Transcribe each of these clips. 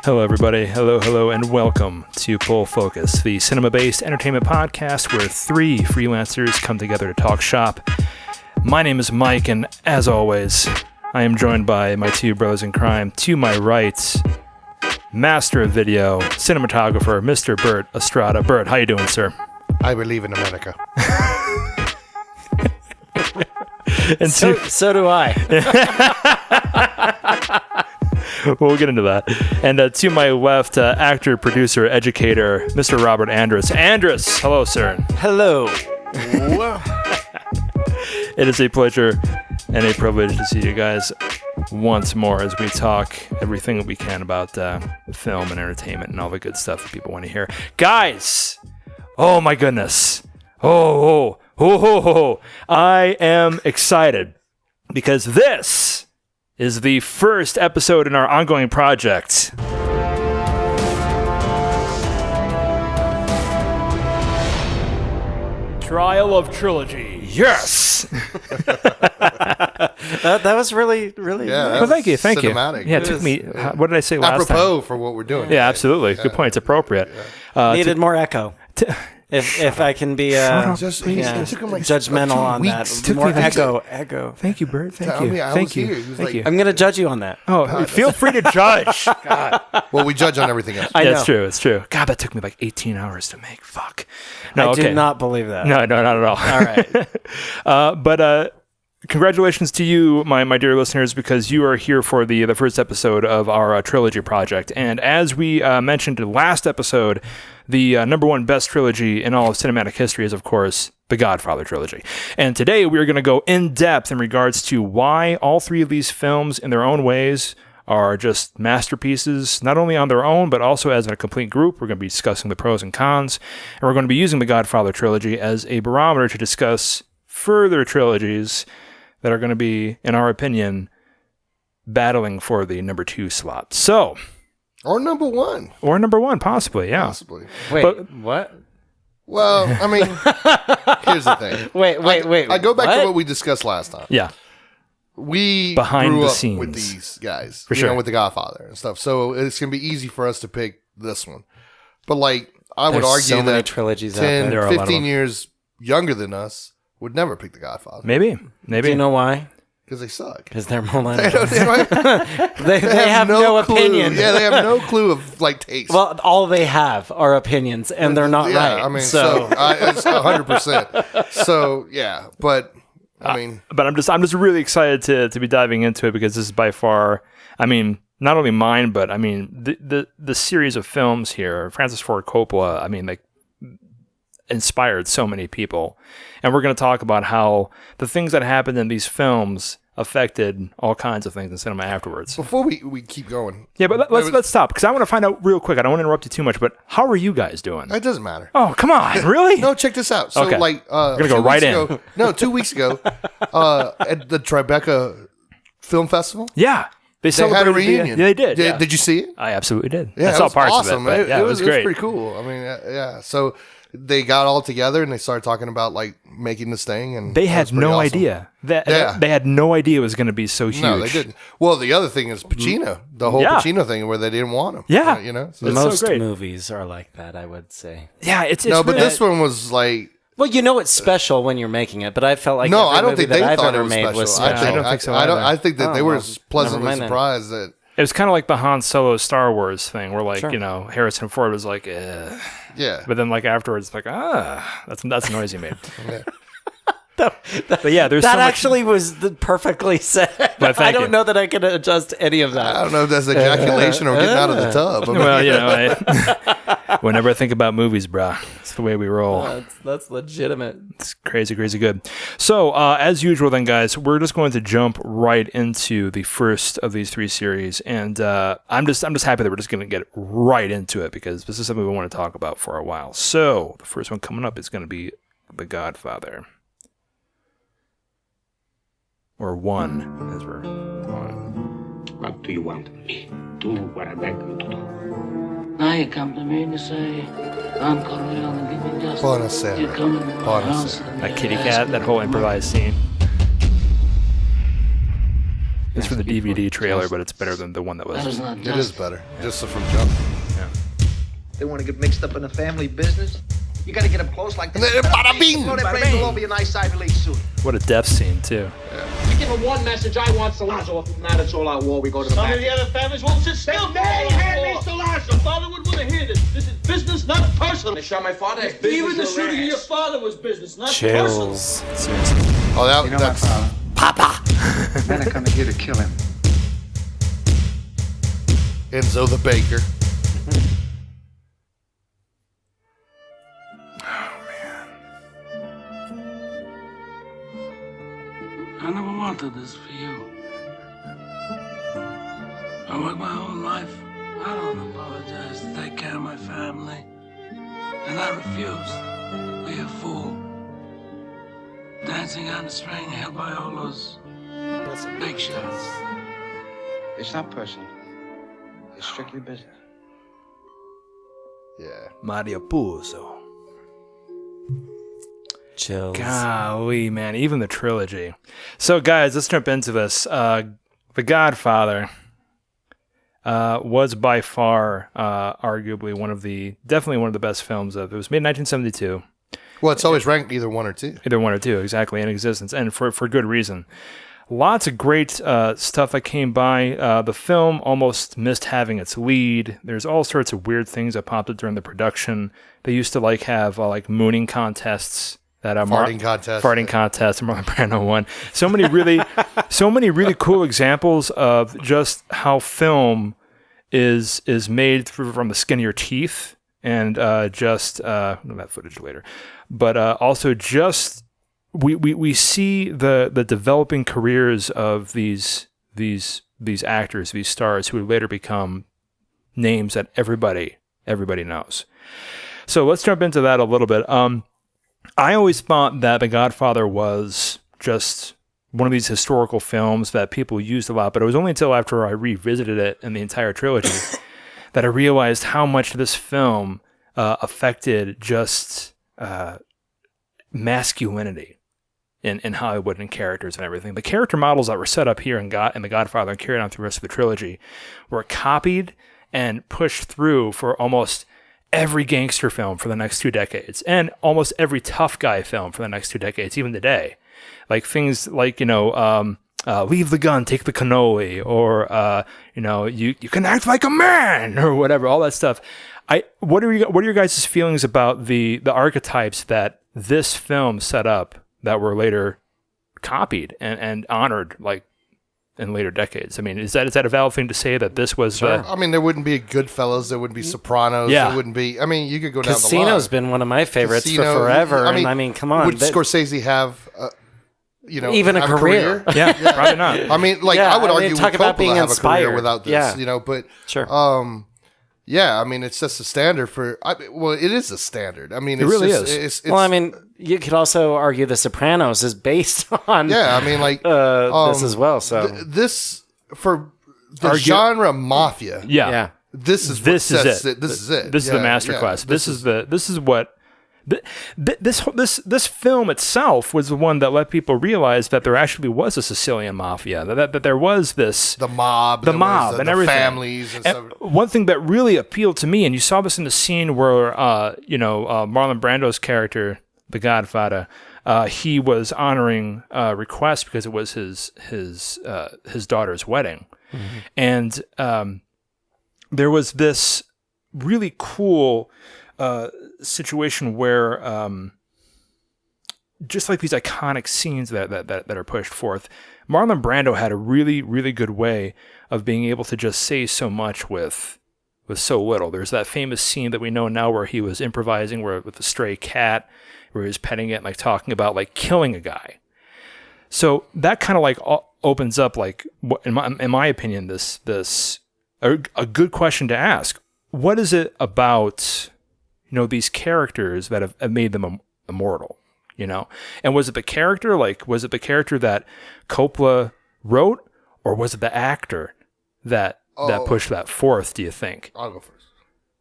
Hello, everybody. Hello, and welcome to Pull Focus, the cinema-based entertainment podcast where three freelancers come together to talk shop. My name is Mike, and as always, I am joined by my two brothers in crime. To my right, master of video, cinematographer, Mr. Bert Estrada. Bert, how you doing, sir? I believe in America. And so do I. We'll get into that. And to my left, actor, producer, educator, Mr. Robert Andrus. Andrus, hello, sir. Hello. It is a pleasure and a privilege to see you guys once more as we talk everything that we can about film and entertainment and all the good stuff that people want to hear. Guys, oh my goodness. Oh, I am excited because this is the first episode in our ongoing project. Trial of Trilogy. Yes! that was really Yeah, well, thank you. cinematic. Yeah, it took me, what did I say last time? Apropos for what we're doing. Yeah, absolutely. Good point. It's appropriate. needed more echo. If I can be judgmental on that. More echo. Thank you, Bert. Thank you. Thank you. I'm going to judge you on that. Oh, feel free to judge. God. Well, we judge on everything else. I know. It's true. It's true. God, that took me like 18 hours to make. Fuck. No, I do not believe that. No, not at all. All right. But congratulations to you, my dear listeners, because you are here for the first episode of our trilogy project. And as we mentioned in the last episode, the number one best trilogy in all of cinematic history is, of course, the Godfather Trilogy. And today we're going to go in depth in regards to why all three of these films, in their own ways, are just masterpieces, not only on their own, but also as a complete group. We're going to be discussing the pros and cons, and we're going to be using the Godfather Trilogy as a barometer to discuss further trilogies that are going to be, in our opinion, battling for the number 2 slot. So... Or number one, possibly, yeah. Possibly. Wait, what? Well, I mean, here's the thing. Wait. I go back to what we discussed last time. Yeah. We Behind grew the up scenes with these guys, for sure, with the Godfather and stuff. So it's going to be easy for us to pick this one. But I would argue so many that trilogies 10, out there. 15 years younger than us would never pick the Godfather. Maybe. Do you know why? Because they suck. Because they're millennials. They have no opinion. Yeah, they have no clue of taste. Well, all they have are opinions, and they're not right. I mean, so it's 100%. So yeah, but I mean, but I'm just really excited to be diving into it because this is by far, I mean, not only mine, but I mean the series of films here, Francis Ford Coppola. I mean, inspired so many people, and we're going to talk about how the things that happened in these films affected all kinds of things in cinema afterwards. Before we keep going, yeah, but let's stop because I want to find out real quick. I don't want to interrupt you too much, but how are you guys doing? It doesn't matter. Oh, come on, really? No, check this out. So okay. we're gonna go right in. 2 weeks ago, at the Tribeca Film Festival, yeah. They had a reunion. Yeah, they did. Yeah. Did you see it? I absolutely did. Yeah, I saw parts awesome. of it. But it was great. It was pretty cool. I mean, yeah. So they got all together and they started talking about making this thing, and they had no idea that they had no idea it was going to be so huge. No, they didn't. Well, the other thing is Pacino, the whole Pacino thing, where they didn't want him. Yeah, so most so movies are like that, I would say. Yeah, it's no, but really, this one was like. Well, it's special when you're making it, but I felt like no, I don't think they I've thought it ever was made special. was special. I don't think so. I think that they were pleasantly never mind surprised that. It was kind of like the Han Solo Star Wars thing, where Sure. Harrison Ford was like, yeah, but then afterwards, that's noise you made. Yeah. But yeah, there's that so much, actually was perfectly said. But I don't know that I can adjust any of that. I don't know if that's ejaculation or getting out of the tub. I mean, well, whenever I think about movies, brah, it's the way we roll. That's legitimate. It's crazy good. So, as usual then, guys, we're just going to jump right into the first of these 3 series. And I'm just happy that we're just going to get right into it because this is something we want to talk about for a while. So, the first one coming up is going to be The Godfather. Or one, as we're on. What do you want of me? Do what I beg you to do. Now you come to me and you say, Uncle Real, and give me justice. Buonasera. You come in my house. Buonasera. and That you kitty ask cat, me that whole for improvised scene. It just for the DVD trailer, but it's better than the one that was. It is better, just from Jump. Yeah. They want to get mixed up in the family business. You got to get up close like this. Bada bing! Throw their brains all over your nice Ivy League suit. What a death scene too. Yeah. You give him one message. I want Salazzo. If not, it's all out war. We go to the back. Some of the other families won't sit still. They hand me Salazzo. Father would want to hear this. This is business, not personal. They shot my father. Even the shooting of your father was business, not Chills. personal. Seriously. Oh, You know what, Father? Papa. Men are coming here to kill him. Enzo the Baker. I never wanted this for you. I worked my whole life. I don't apologize to take care of my family. And I refused to be a fool. Dancing on the string held by all those big shots. It's not personal. It's strictly business. Yeah. Mario Puzo. Chills. Golly, man, even the trilogy. So, guys, let's jump into this. The Godfather was by far, arguably definitely one of the best films of. It was made in 1972. Well, it's always ranked either 1 or 2. Either 1 or 2, exactly, in existence, and for good reason. Lots of great stuff that came by. The film almost missed having its lead. There's all sorts of weird things that popped up during the production. They used to have mooning contests. Farting contest, Marlon Brando won. So many really cool examples of just how film is made from the skin of your teeth, and that footage later. But also just we see the developing careers of these actors, these stars who would later become names that everybody knows. So let's jump into that a little bit. I always thought that The Godfather was just one of these historical films that people used a lot, but it was only until after I revisited it in the entire trilogy that I realized how much this film affected just masculinity in Hollywood and characters and everything. The character models that were set up here in The Godfather and carried on through the rest of the trilogy were copied and pushed through for almost every gangster film for the next 2 decades, and almost every tough guy film for the next 2 decades, even today. Like things like, leave the gun, take the cannoli, or, you can act like a man, or whatever, all that stuff. What are your guys' feelings about the archetypes that this film set up that were later copied and honored, in later decades? I mean, is that a valid thing to say that this was? Sure. I mean, there wouldn't be Goodfellas, there wouldn't be Sopranos, there wouldn't be. I mean, you could go down the line. Casino's been one of my favorites for forever. I mean, come on. Would Scorsese have, even a career? Yeah, probably not. I mean, I would argue talk about being have inspired. a career without this, but sure. Yeah, I mean, it's just a standard for. It is a standard. I mean, it really is. Well, I mean, you could also argue The Sopranos is based on. Yeah, I mean, this as well. So this for the genre mafia. Yeah. This is it. This is it. This is the masterclass. Yeah, this is what. This film itself was the one that let people realize that there actually was a Sicilian mafia, that there was the mob, and everything, families, and stuff. One thing that really appealed to me, and you saw this in the scene where Marlon Brando's character, the Godfather, he was honoring a request because it was his daughter's wedding, and there was this really cool situation where just like these iconic scenes that are pushed forth, Marlon Brando had a really, really good way of being able to just say so much with so little. There's that famous scene that we know now where he was improvising with the stray cat, where he was petting it and talking about killing a guy. So that kind of opens up in my opinion this a good question to ask. What is it about these characters that have made them immortal, And was it the character? Was it the character that Coppola wrote, or was it the actor that pushed that forth, do you think? I'll go first,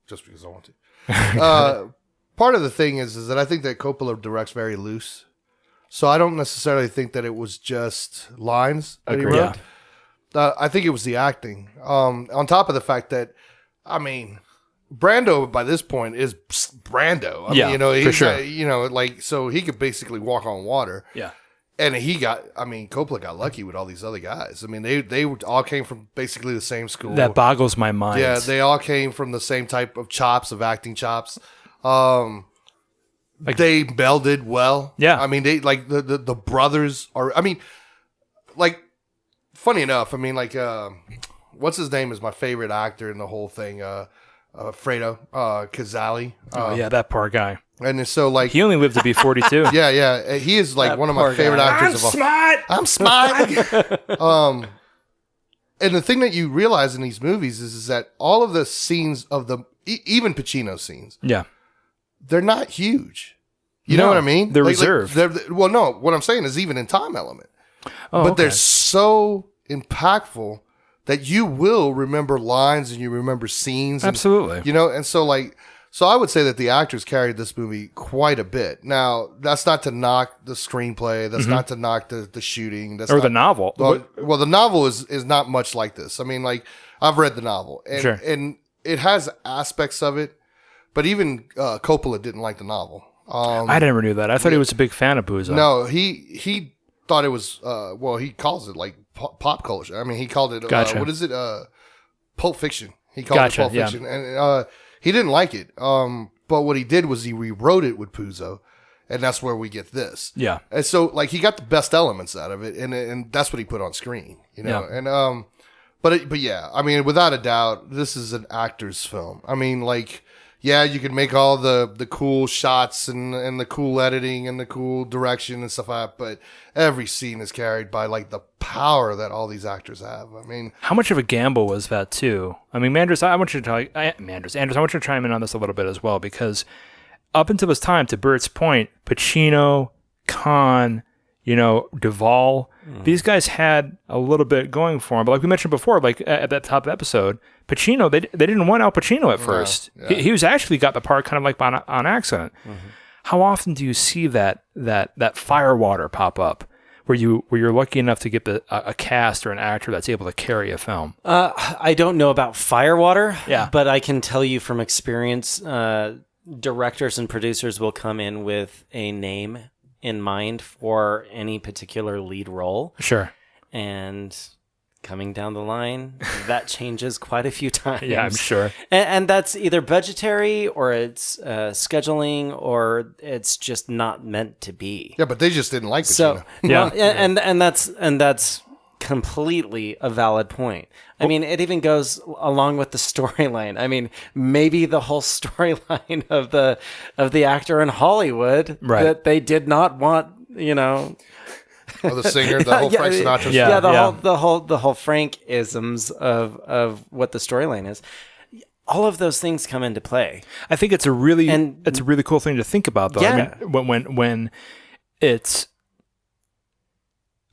just because I want to. Part of the thing is that I think that Coppola directs very loose. So I don't necessarily think that it was just lines that he wrote. I think it was the acting. On top of the fact that, I mean, Brando by this point is Brando. I mean, he's for sure. So he could basically walk on water. Yeah. And Coppola got lucky with all these other guys. I mean, they all came from basically the same school. That boggles my mind. Yeah, they all came from the same type of acting chops. They melded well. Yeah. I mean, they like the brothers are. I mean, like, funny enough. I mean, like, what's his name is my favorite actor in the whole thing. Fredo Kazali. That poor guy. And so, like, he only lived to be 42. Yeah. He is like one of my favorite actors. I'm smart. And the thing that you realize in these movies is that all of the scenes of even Pacino scenes, they're not huge. You know what I mean? They're reserved. Well, no. What I'm saying is even in time element, but they're so impactful that you will remember lines and you remember scenes. Absolutely. And so I would say that the actors carried this movie quite a bit. Now, that's not to knock the screenplay. That's not to knock the shooting. That's the novel. Well, the novel is not much like this. I mean, like, I've read the novel, and it has aspects of it, but even Coppola didn't like the novel. I never knew that. I thought he was a big fan of Puzo. No, he thought it was, he calls it like pop culture. I mean, he called it, what is it? Pulp Fiction. He called it Pulp Fiction. And he didn't like it. But what he did was he rewrote it with Puzo. And that's where we get this. Yeah. And so, like, he got the best elements out of it. And that's what he put on screen, Yeah. And, but yeah, I mean, without a doubt, this is an actor's film. I mean, like, yeah, you can make all the cool shots and the cool editing and the cool direction and stuff like that, but every scene is carried by, like, the power that all these actors have. I mean, how much of a gamble was that too? I mean, Andrus, I want you to chime in on this a little bit as well, because up until this time, to Bert's point, Pacino, Caan, Duvall, these guys had a little bit going for them. But like we mentioned before, like at that top of the episode, Pacino, they didn't want Al Pacino at first. Yeah. He was actually got the part kind of like on accident. Mm-hmm. How often do you see that firewater pop up where you're lucky enough to get a cast or an actor that's able to carry a film? I don't know about firewater, yeah, but I can tell you from experience, directors and producers will come in with a name in mind for any particular lead role. Sure. And coming down the line, that changes quite a few times. Yeah, I'm sure. And that's either budgetary or it's scheduling or it's just not meant to be. Yeah, but they just didn't like Pacino. So, yeah. And that's completely a valid point. I mean, it even goes along with the storyline. I mean, maybe the whole storyline of the actor in Hollywood that they did not want, Oh, the singer, the whole Frank Sinatra. Yeah, the whole Frank-isms of what the storyline is. All of those things come into play. I think it's a really cool thing to think about, though. Yeah. I mean, when it's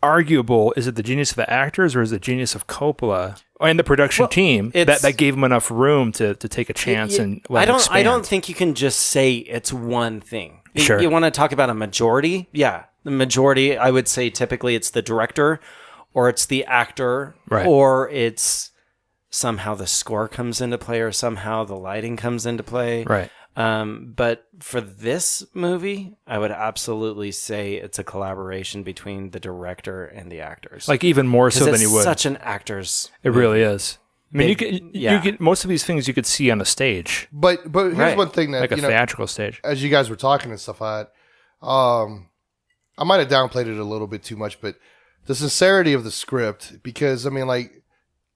arguable, is it the genius of the actors or is it the genius of Coppola and the production team that gave him enough room to take a chance and let it expand? I don't think you can just say it's one thing. Sure. You want to talk about a majority? Yeah. The majority, I would say typically it's the director or it's the actor or it's somehow the score comes into play or somehow the lighting comes into play. Right. But for this movie, I would absolutely say it's a collaboration between the director and the actors. Like even more so than you would. It's such an actor's It movie. really is. I mean, you get most of these things you could see on the stage. But here's one thing that, like a theatrical stage. As you guys were talking and stuff, I might have downplayed it a little bit too much, but the sincerity of the script, because I mean, like,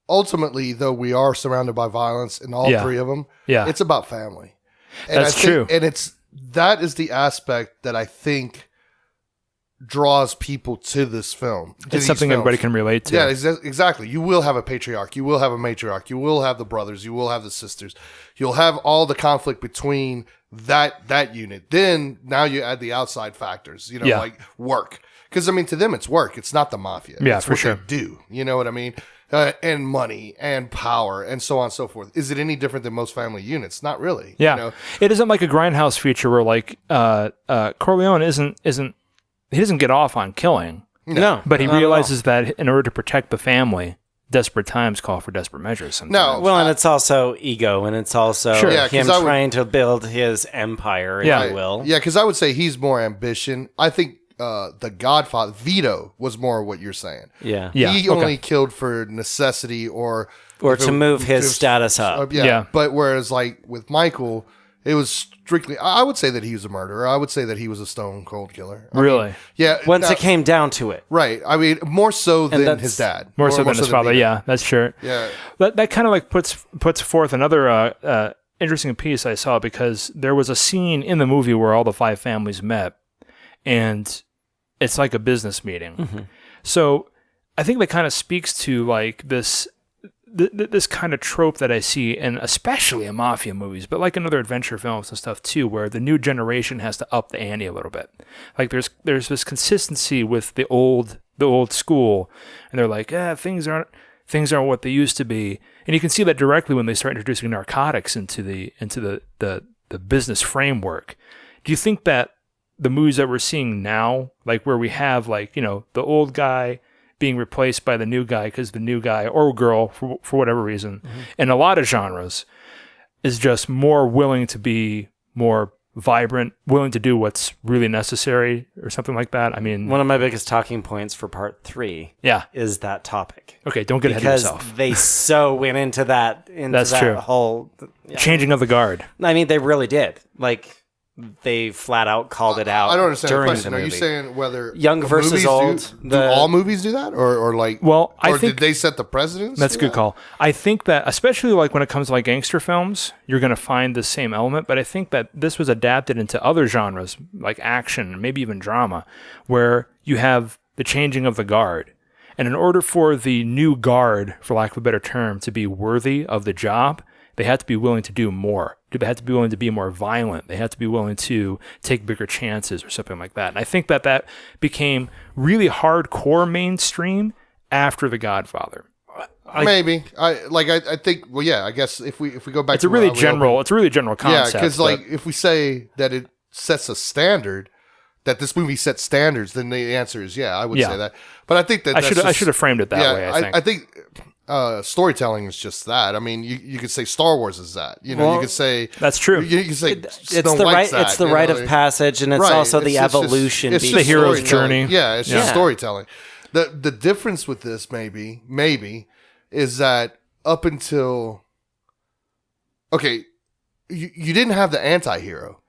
ultimately, though we are surrounded by violence in all three of them, it's about family. And That's true. And that is the aspect that I think draws people to this film. It's something everybody can relate to. Yeah, exactly. You will have a patriarch. You will have a matriarch. You will have the brothers. You will have the sisters. You'll have all the conflict between that unit. Then now you add the outside factors, like work. Because, I mean, to them, it's work. It's not the mafia. Yeah, it's for what sure. they do. You know what I mean? And money and power and so on and so forth. Is it any different than most family units? Not really. Yeah. It isn't like a Grindhouse feature where, like, Corleone he doesn't get off on killing. No. But he realizes that in order to protect the family, desperate times call for desperate measures sometimes. No, Well, and it's also ego, and it's also Sure. Yeah, 'cause him I would- trying to build his empire, if Yeah. you will. Yeah, because I would say he's more ambition. I think the Godfather, Vito, was more what you're saying. Yeah. Yeah, He okay. only killed for necessity or To move his status up. Yeah. But whereas like with Michael, it was strictly, I would say that he was a murderer. I would say that he was a stone cold killer. I mean, Really? yeah. Once now- it came down to it. Right. I mean, more so than that's- his dad. More so than his father. Vito. Yeah, that's true. Yeah. That kind of like puts forth another interesting piece I saw, because there was a scene in the movie where all the 5 families met, and it's like a business meeting. Mm-hmm. So I think that kind of speaks to like this kind of trope that I see, and especially in mafia movies, but like in other adventure films and stuff too, where the new generation has to up the ante a little bit. Like there's this consistency with the old school, and they're like, things aren't what they used to be, and you can see that directly when they start introducing narcotics into the business framework. Do you think that the movies that we're seeing now, like where we have like, the old guy being replaced by the new guy because the new guy or girl, for whatever reason, in a lot of genres, is just more willing to be more vibrant, willing to do what's really necessary or something like that? I mean, One of my biggest talking points for part 3 yeah. is that topic. Okay, don't get ahead of Because yourself. they so went into that That's true. whole... Yeah. Changing of the guard. I mean, they really did. Like, they flat out called it out. I don't understand the during question. the Are you movie. saying whether Young the versus movies old, Do the- all movies do that, or like? Well, I or think did they set the precedence? that's a for good that? call. I think that, especially like when it comes to like gangster films, you're going to find the same element. But I think that this was adapted into other genres, like action, maybe even drama, where you have the changing of the guard. And in order for the new guard, for lack of a better term, to be worthy of the job, they had to be willing to do more. They had to be willing to be more violent. They had to be willing to take bigger chances or something like that. And I think that became really hardcore mainstream after The Godfather. Maybe I think. Well, yeah. I guess if we go back, It's a really general concept. Yeah, because but- like if we say that it sets a standard, that this movie sets standards, then the answer is yeah. I would Yeah. say that. But I think that I that's should have framed it that yeah, way. I think. Storytelling is just that. I mean, you could say Star Wars is that. You know, you could say That's true. You could say It's Snow the White's right. It's that, the you rite know, of passage, and it's right, also the just- evolution. it's being- the hero's storytelling. journey. Yeah, it's just Yeah. storytelling. The difference with this maybe is that up until you didn't have the anti-hero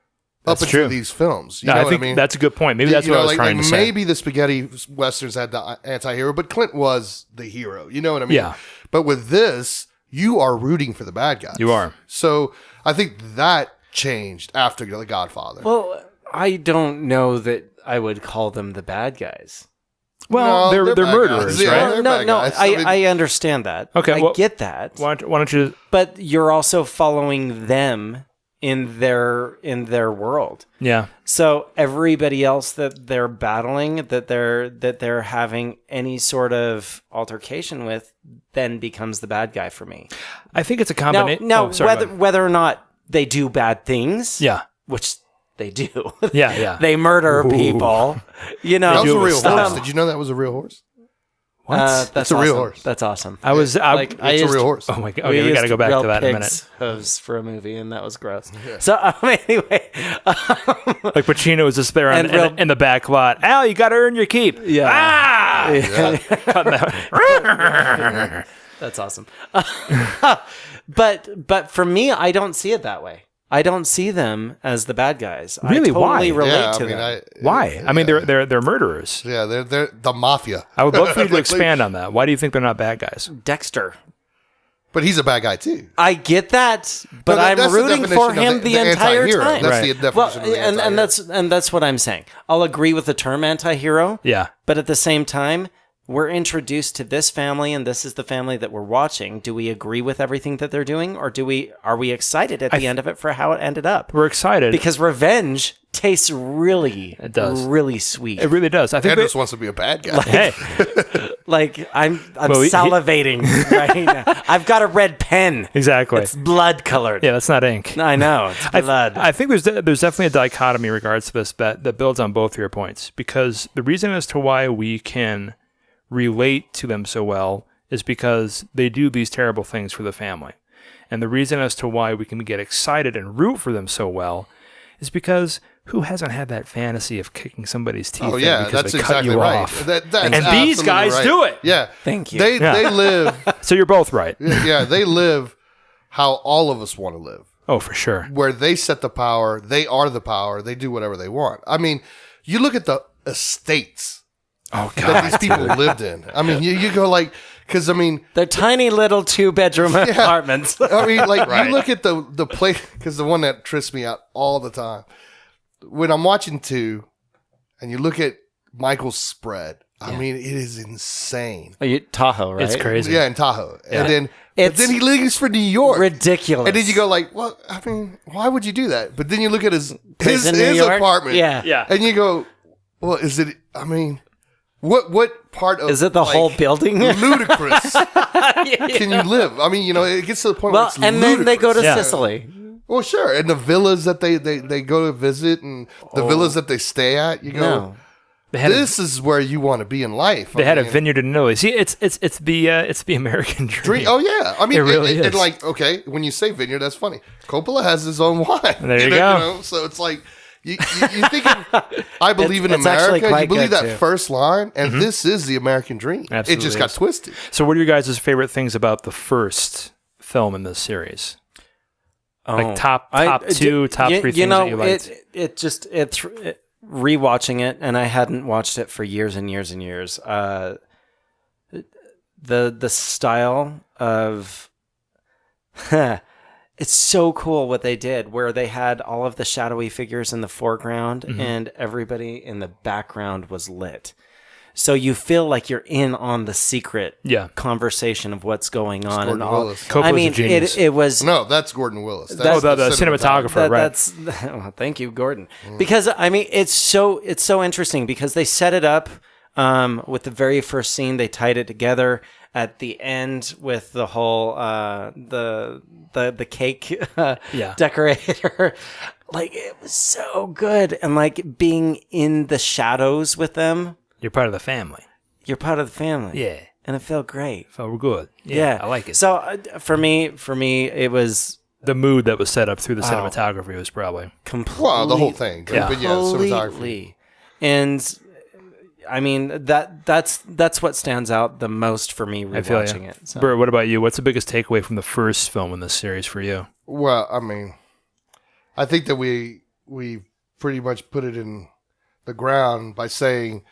That's up until true. these films. You No, know I what think I mean? that's a good point. Maybe that's You what know, I was trying to say. Maybe the spaghetti westerns had the anti-hero, but Clint was the hero. You know what I mean? Yeah. But with this, you are rooting for the bad guys. You are. So I think that changed after The Godfather. Well, I don't know that I would call them the bad guys. Well, No, they're they're bad murderers, guys. Yeah. right? they're No, bad no, guys. I mean- I understand that. Okay, I well- get that. Why don't you? But you're also following them in their world. Yeah. So everybody else that they're battling, that they're having any sort of altercation with, then becomes the bad guy for me. I think it's a Now, combination. whether or not they do bad things, Yeah. which they do, Yeah. Yeah. they murder people. You know, that was do a it real with horse. style. Did you know that was a real horse? that's It's a real awesome. horse. That's awesome. I was. It's a real horse. Oh my god. Okay, we got to go back to that in a minute. minute. Hooves for a movie, and that was gross. So anyway, Like Pacino is just there And real- in the back lot. Al, you got to earn your keep. Yeah. Ah! Cutting out. that's awesome. But for me, I don't see it that way. I don't see them as the bad guys. Really? I totally Why? relate Yeah, to I mean, them. Why? I mean, they're murderers. Yeah, they're the mafia. I would love for you to Like, expand on that. Why do you think they're not bad guys? Dexter. But he's a bad guy too. I get that, but No, I'm that's the rooting definition for of him the entire anti-hero. time. That's Right. the definition Well, of the anti-hero. and that's what I'm saying. I'll agree with the term anti-hero. Yeah. But at the same time, we're introduced to this family, and this is the family that we're watching. Do we agree with everything that they're doing, or are we excited at the end of it for how it ended up? We're excited. Because revenge tastes really, does. really sweet. It really does. I think Andrus wants to be a bad guy. hey, Like I'm Well, he- salivating right now. I've got a red pen. exactly. It's blood colored. Yeah, that's not ink. I know it's blood. I think there's definitely a dichotomy in regards to this that builds on both of your points, because the reason as to why we can relate to them so well is because they do these terrible things for the family. And the reason as to why we can get excited and root for them so well is because who hasn't had that fantasy of kicking somebody's teeth Oh in yeah, because that's they exactly cut you right. off? That's and these absolutely guys right. do it. Yeah, Thank you. They live. So you're both right. Yeah, they live how all of us want to live. Oh, for sure. Where they set the power, they are the power. They do whatever they want. I mean, you look at the estates Oh, that God. these people lived in. I mean, you go like, because I mean, They're tiny little 2-bedroom apartments. I mean, like you look at the play, because the one that trips me out all the time when I'm watching 2, and you look at Michael's spread. I mean, it is insane. Oh, Tahoe, right? It's crazy. Yeah, in Tahoe, and then but It's then he leaves for New York. Ridiculous. And then you go like, well, I mean, why would you do that? But then you look at his in New York? apartment, Yeah. and you go, well, is it? I mean, what part of Is it the like, whole building? ludicrous can you live? I mean, it gets to the point Well, where it's and then they go to Yeah. Sicily. well, sure, and the villas that they go to visit, and the villas that they stay at. You go, No. They had this is where you want to be in life. They had a vineyard in Italy. See, it's the American dream. Oh yeah, I mean, It really is. And like, okay, when you say vineyard, that's funny. Coppola has his own wine. There you go. So it's like you think of, I believe in It's actually America. quite You believe good, that too. first line, and this is the American dream. Absolutely it just got is. twisted. So, what are your guys' favorite things about the first film in this series? Like top 2, top 3 things that you liked. It rewatching it, and I hadn't watched it for years and years and years. The style of it's so cool what they did, where they had all of the shadowy figures in the foreground and everybody in the background was lit. So you feel like you're in on the secret conversation of what's going on. Gordon And all. Willis. Coppola's I mean, a genius. it was No, that's Gordon Willis. the That's cinematographer, right? That's well, thank you, Gordon. Because I mean, it's so interesting because they set it up with the very first scene. They tied it together at the end with the whole the cake decorator. Like, it was so good, and like being in the shadows with them. You're part of the family. You're part of the family. Yeah. And it felt great. Felt good. Yeah. I like it. So for me, it was The mood that was set up through the cinematography was probably completely. Well, the whole thing. Yeah. But yeah, cinematography. Completely. And I mean, that's what stands out the most for me I feel rewatching you. it. So. Bert, what about you? What's the biggest takeaway from the first film in this series for you? Well, I mean, I think that we pretty much put it in the ground by saying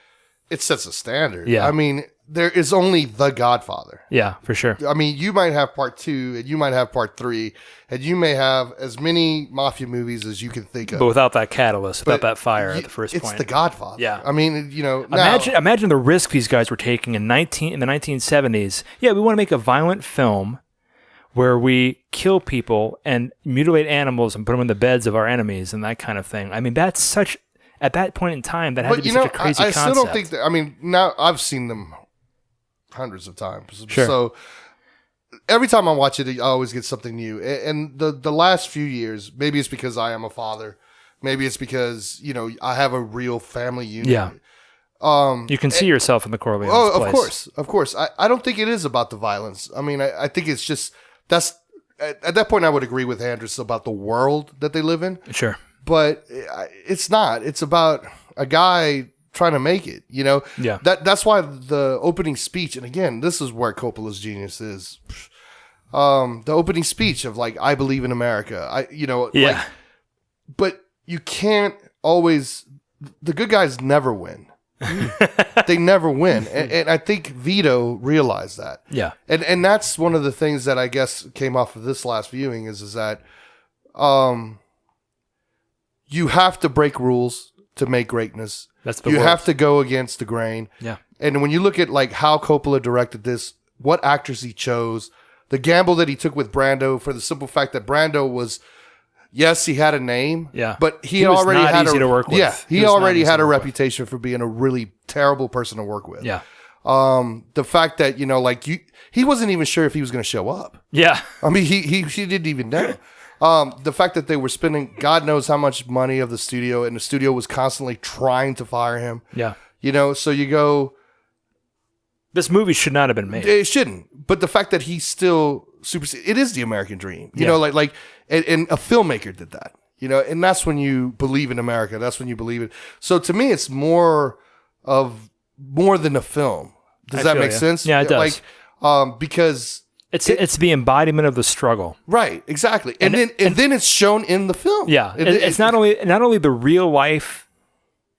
it sets a standard. Yeah. I mean, there is only The Godfather. Yeah, for sure. I mean, you might have part 2, and you might have part 3, and you may have as many mafia movies as you can think of. But without that catalyst, without But that fire at the first it's point. The Godfather. Yeah. I mean, now, Imagine the risk these guys were taking in the 1970s. Yeah, we want to make a violent film where we kill people and mutilate animals and put them in the beds of our enemies and that kind of thing. I mean, that's such, at that point in time, that had to be such a crazy I concept. still don't think that. I mean, now I've seen them hundreds of times. Sure. So every time I watch it, I always get something new. And the last few years, maybe it's because I am a father. Maybe it's because, I have a real family unit. Yeah. You can see yourself in the Corleone's Oh, place. of course. I don't think it is about the violence. I mean, I think it's just, that's, at that point I would agree with Andrus about the world that they live in. Sure. But it's not. It's about a guy trying to make it, Yeah. That's why the opening speech, and again, this is where Coppola's genius is. The opening speech of like, I believe in America. Yeah. But you can't always, the good guys never win. They never win. And I think Vito realized that. Yeah. And that's one of the things that I guess came off of this last viewing is that you have to break rules to make greatness. That's the You word. have to go against the grain. Yeah. And when you look at like how Coppola directed this, what actors he chose, the gamble that he took with Brando, for the simple fact that Brando was, yes, he had a name, Yeah. but he was already not had easy to work with. Yeah, He he was not already easy had to a work with. reputation for being a really terrible person to work with. Yeah. The fact that he wasn't even sure if he was going to show up. Yeah. I mean, he didn't even know. The fact that they were spending God knows how much money of the studio, and the studio was constantly trying to fire him. Yeah. So you go, This movie should not have been made. It shouldn't. But the fact that he still it is the American dream. You know, like and a filmmaker did that. You know, and that's when you believe in America. That's when you believe it. So to me, it's more than a film. Does that make sense? Yeah, it does. Like, because it's the embodiment of the struggle. Right, exactly. And then it's shown in the film. Yeah, it's not only the real life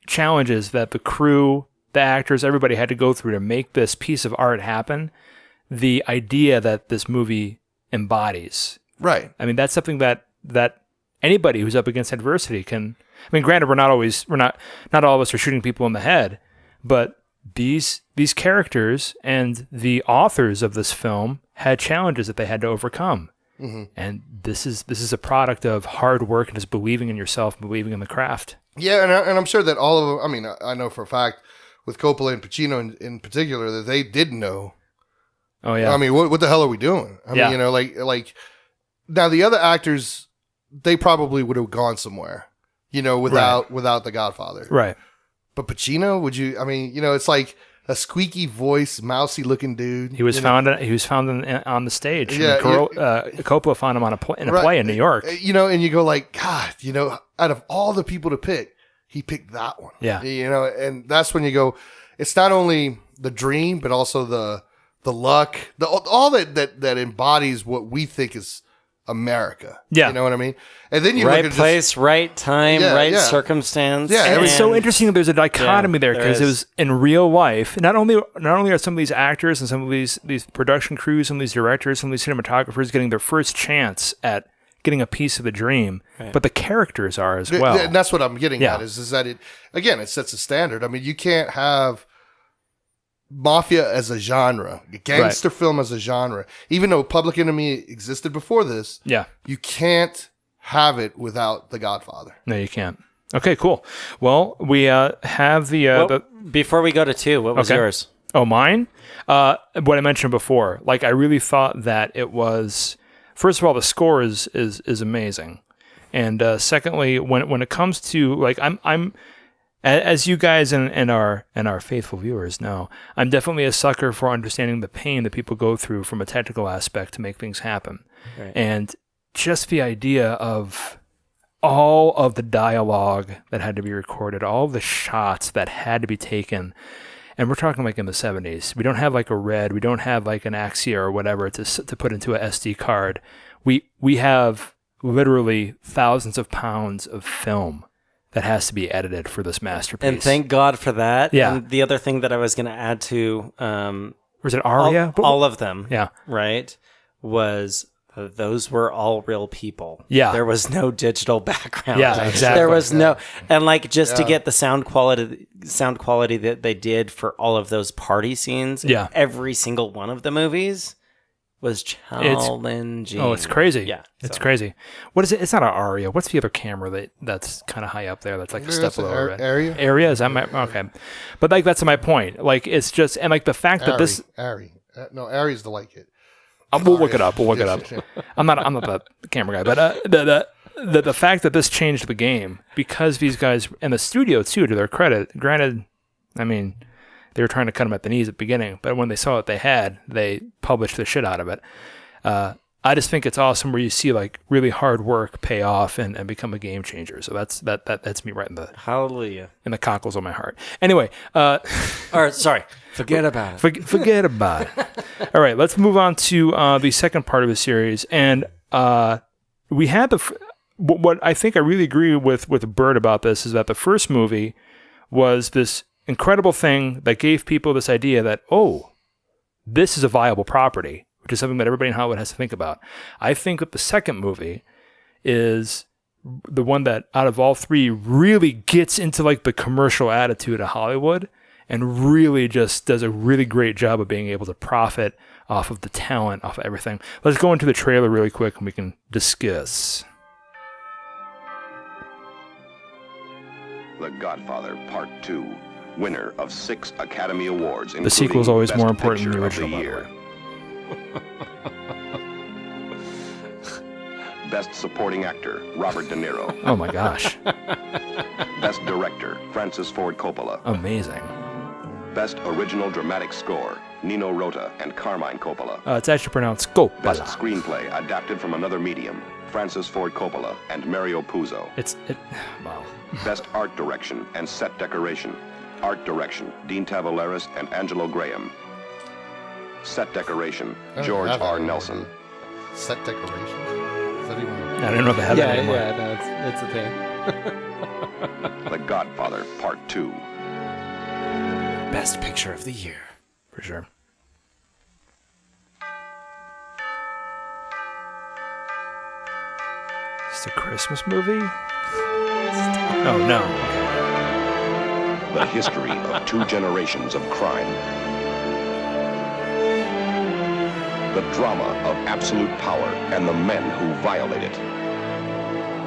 challenges that the crew, the actors, everybody had to go through to make this piece of art happen. The idea that this movie embodies. Right. I mean, that's something that anybody who's up against adversity can. I mean, granted, not all of us are shooting people in the head, but these characters and the authors of this film had challenges that they had to overcome. Mm-hmm. And this is a product of hard work and just believing in yourself, believing in the craft. Yeah, and I'm sure that all of them, I mean, I know for a fact with Coppola and Pacino in particular that they did know. Oh yeah. I mean, what the hell are we doing? I mean, you know, like now the other actors, they probably would have gone somewhere, you know, without the Godfather. Right. But Pacino, would you? I mean, you know, it's like a squeaky voice, mousy looking dude. He was found on the stage. Yeah, Coppola found him in a play in New York. You know, and you go like, God, you know, out of all the people to pick, he picked that one. Yeah. You know, and that's when you go, it's not only the dream, but also the luck, all that embodies what we think is America. Yeah. You know what I mean? And then you right look at place, right time, right circumstance. Yeah, and it's so interesting that there's a dichotomy there because it was in real life. Not only are some of these actors and some of these production crews, some of these directors, some of these cinematographers getting their first chance at getting a piece of the dream, but the characters are as well. And that's what I'm getting at is that it sets a standard. I mean, you can't have mafia as a genre, gangster film as a genre, even though Public Enemy existed before this. Yeah, you can't have it without The Godfather. No, you can't. Okay, cool. Well, we have the before we go to 2, what was yours? Oh, mine? What I mentioned before. Like, I really thought that it was. First of all, the score is amazing, and secondly, when it comes to like I'm. As you guys and our faithful viewers know, I'm definitely a sucker for understanding the pain that people go through from a technical aspect to make things happen. Right. And just the idea of all of the dialogue that had to be recorded, all of the shots that had to be taken, and we're talking like in the 70s. We don't have like a Red, we don't have like an Axia or whatever to put into a SD card. We have literally thousands of pounds of film that has to be edited for this masterpiece. And thank God for that. Yeah. And the other thing that I was going to add to... was it Aria? All of them. Yeah. Right? Was those were all real people. Yeah. There was no digital background. Yeah, exactly. There was no... And like just to get the sound quality that they did for all of those party scenes in every single one of the movies was challenging. It's crazy. Yeah. It's crazy. What is it? It's not an Aria. What's the other camera that's kind of high up there? That's like a step below it. Area? Area? Is that my... Okay. But like, that's my point. Like, it's just... And like the fact that this... No, Ari's the light kit. We'll look it up. I'm not the camera guy, but the fact that this changed the game because these guys... And the studio, too, to their credit, granted, I mean... They were trying to cut them at the knees at the beginning, but when they saw what they had, they published the shit out of it. I just think it's awesome where you see like really hard work pay off and become a game changer. So that's me right in the hallelujah in the cockles of my heart. Anyway, sorry, forget about it. Forget about it. All right, let's move on to the second part of the series, and we had what I think I really agree with Bert about this is that the first movie was this incredible thing that gave people this idea that, oh, this is a viable property, which is something that everybody in Hollywood has to think about. I think that the second movie is the one that, out of all three, really gets into like the commercial attitude of Hollywood and really just does a really great job of being able to profit off of the talent, off of everything. Let's go into the trailer really quick and we can discuss. The Godfather Part 2. Winner of 6 Academy Awards. The sequel is always more important than the original, by the way. Best Supporting Actor, Robert De Niro. Oh my gosh. Best Director, Francis Ford Coppola. Amazing. Best Original Dramatic Score, Nino Rota and Carmine Coppola. It's actually pronounced Coppola. Best Screenplay adapted from another medium, Francis Ford Coppola and Mario Puzo. Wow. Best Art Direction and Set Decoration, Art Direction, Dean Tavoularis and Angelo Graham. Set Decoration, George R. Nelson. Set decoration? Is that even... I didn't know they had that anymore. Yeah, no, it's a thing. The Godfather Part 2. Best picture of the year. For sure. Is this a Christmas movie? Oh, no. The history of 2 generations of crime. The drama of absolute power and the men who violate it.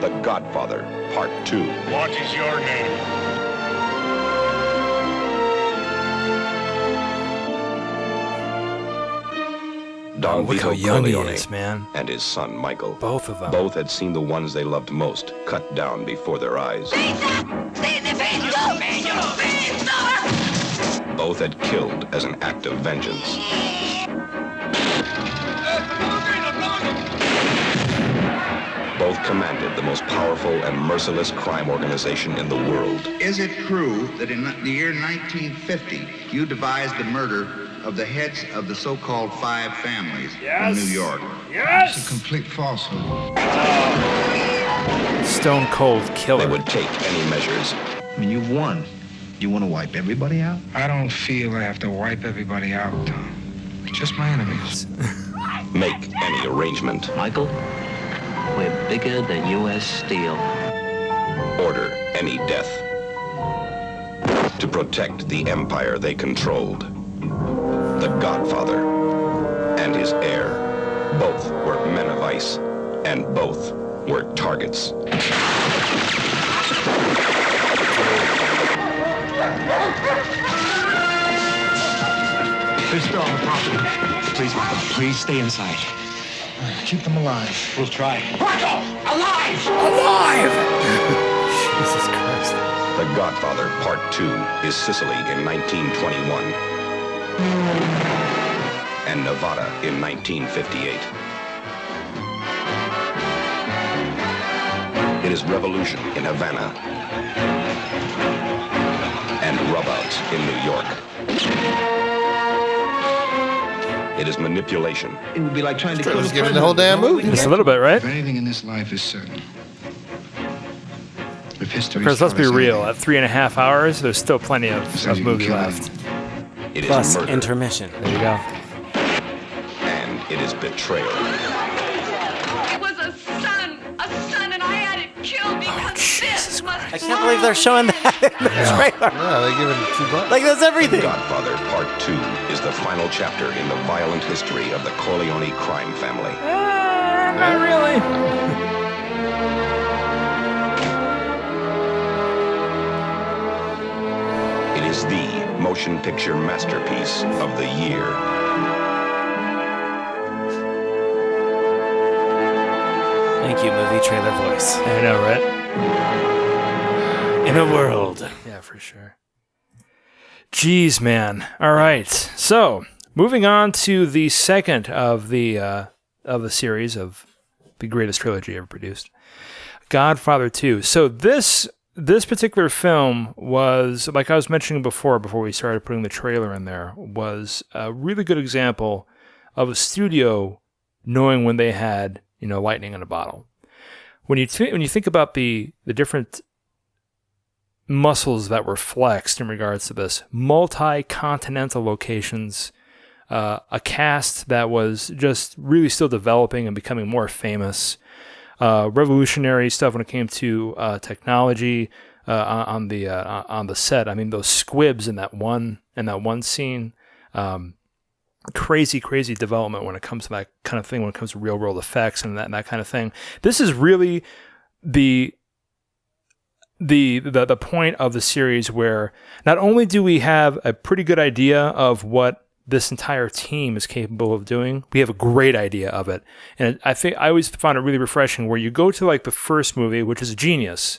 The Godfather, Part 2. What is your name? Don Look how Vito young he Corleone is, man. and his son Michael. Both of them. Both had seen the ones they loved most cut down before their eyes. Both had killed as an act of vengeance. Both commanded the most powerful and merciless crime organization in the world. Is it true that in the year 1950, you devised the murder of the heads of the so-called 5 families in New York? Yes! It's a complete falsehood. Stone Cold Killer. They would take any measures. I mean, you won. You want to wipe everybody out? I don't feel I have to wipe everybody out, Tom. Just my enemies. Make any arrangement. Michael, we're bigger than U.S. Steel. Order any death. To protect the empire they controlled. The Godfather and his heir. Both were men of ice, and both were targets. They're still on the property. Please, Michael, please stay inside. Keep them alive. We'll try. Michael! Alive! Jesus Christ. The Godfather Part 2 is Sicily in 1921 and Nevada in 1958. It is revolution in Havana and rubouts in New York. It is manipulation. It would be like trying to kill Just the giving the whole damn movie. Just a little bit, right? If anything in this life is certain. If history Because let's be real, at 3.5 hours, there's still plenty of movie left. It is Plus murder. intermission. There you go. And it is betrayal. It was a son, and I had it killed because this must. I can't believe they're showing that in the trailer. Yeah, they give him $2. Like, that's everything. Godfather Part 2 is the final chapter in the violent history of the Corleone crime family. Not really. It is the motion picture masterpiece of the year. Thank you, movie trailer voice. I know, right? In a world. Yeah, for sure. Jeez, man. All right. So, moving on to the second of the series of the greatest trilogy ever produced, Godfather 2. So this particular film was, like I was mentioning before we started putting the trailer in there, was a really good example of a studio knowing when they had, lightning in a bottle. When you think about the different muscles that were flexed in regards to this, multi-continental locations, a cast that was just really still developing and becoming more famous, revolutionary stuff when it came to technology on the set. I mean, those squibs in that one scene, crazy development when it comes to that kind of thing. When it comes to real world effects and that kind of thing, this is really the point of the series where not only do we have a pretty good idea of what this entire team is capable of doing. We have a great idea of it. And I think I always found it really refreshing where you go to like the first movie, which is a genius,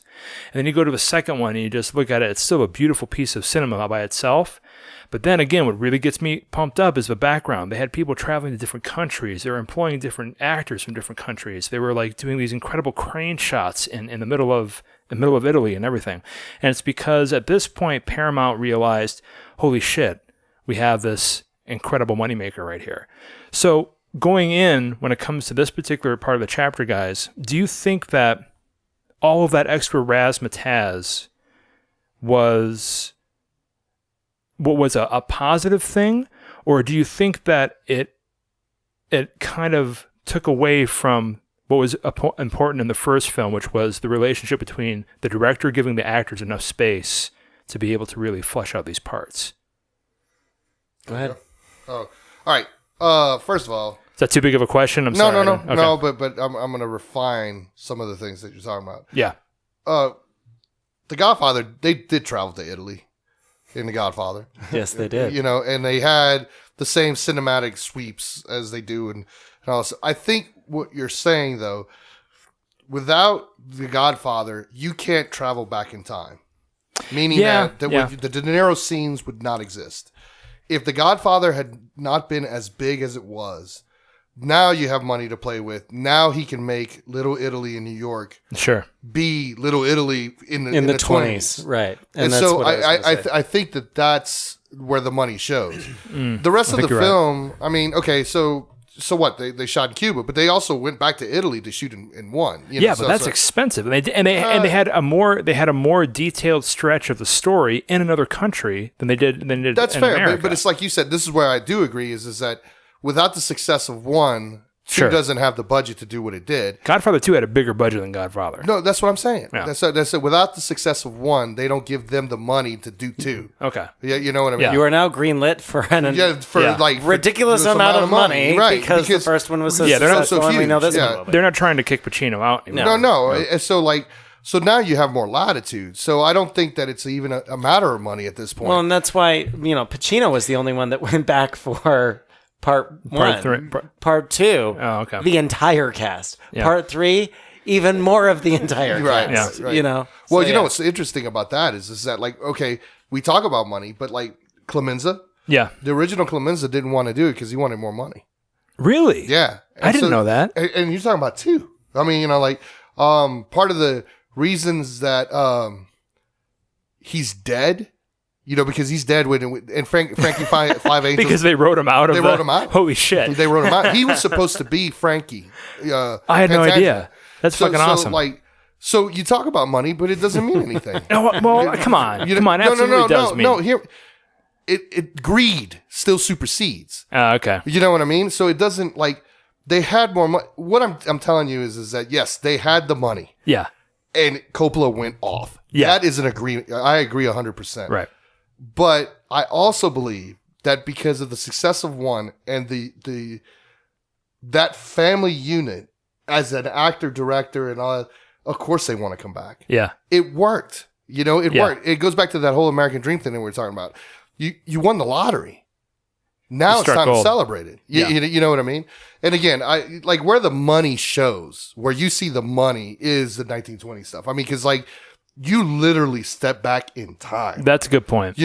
and then you go to the second one and you just look at it. It's still a beautiful piece of cinema by itself. But then again, what really gets me pumped up is the background. They had people traveling to different countries. They were employing different actors from different countries. They were like doing these incredible crane shots in the middle of Italy and everything. And it's because at this point, Paramount realized, holy shit, we have this incredible moneymaker right here. So going in, when it comes to this particular part of the chapter, guys, do you think that all of that extra razzmatazz was a positive thing, or do you think that it kind of took away from what was important in the first film, which was the relationship between the director giving the actors enough space to be able to really flesh out these parts? Go ahead. Oh, all right. First of all, is that too big of a question? I'm sorry. No. But I'm going to refine some of the things that you're talking about. Yeah. The Godfather, they did travel to Italy in The Godfather. Yes, they did. You know, and they had the same cinematic sweeps as they do, and also, I think what you're saying though, without The Godfather, you can't travel back in time. Meaning that the De Niro scenes would not exist. If The Godfather had not been as big as it was, now you have money to play with. Now he can make Little Italy in New York be Little Italy in the 20s. Right. And that's so what I think that's where the money shows. The rest of the film, I mean, okay, so what? They shot in Cuba, but they also went back to Italy to shoot in one. You know? But that's expensive, and they had a more detailed stretch of the story in another country than they did. That's in fair, America. but it's like you said. This is where I do agree: is that without the success of one, two doesn't have the budget to do what it did. Godfather 2 had a bigger budget than Godfather. No, that's what I'm saying. Yeah. That's it. Without the success of one, they don't give them the money to do two. Okay. Yeah, you know what I mean? You are now greenlit for like ridiculous amount of money, right? Because the first one was so they're not successful, and we know this one. They're not trying to kick Pacino out anymore. No. And so now you have more latitude. So I don't think that it's even a matter of money at this point. Well, and that's why Pacino was the only one that went back for Part 1, Part 2, the entire cast. Yeah. Part 3, even more of the entire cast. Right. You know. Well, what's interesting about that is that like, okay, we talk about money, but like Clemenza, the original Clemenza didn't want to do it because he wanted more money. Really? Yeah, I didn't know that. And you're talking about two. I mean, part of the reasons that he's dead. Because he's dead and Frankie Five Angels. Because they wrote him out. They wrote him out. Holy shit! They wrote him out. He was supposed to be Frankie. I had no idea. That's fucking awesome. So you talk about money, but it doesn't mean anything. Well, come on. Absolutely does mean. No. Here, it greed still supersedes. Okay. You know what I mean? So it doesn't they had more money. What I'm telling you is that yes, they had the money. Yeah. And Coppola went off. Yeah. That is an agreement. I agree 100%. Right. But I also believe that because of the success of one and that family unit as an actor, director, and all, of course they want to come back. Yeah. It worked. It worked. It goes back to that whole American dream thing that we were talking about. You won the lottery. Now it's time to celebrate it. You know what I mean? And again, I like where the money shows, where you see the money is the 1920 stuff. I mean, because you literally step back in time. That's a good point.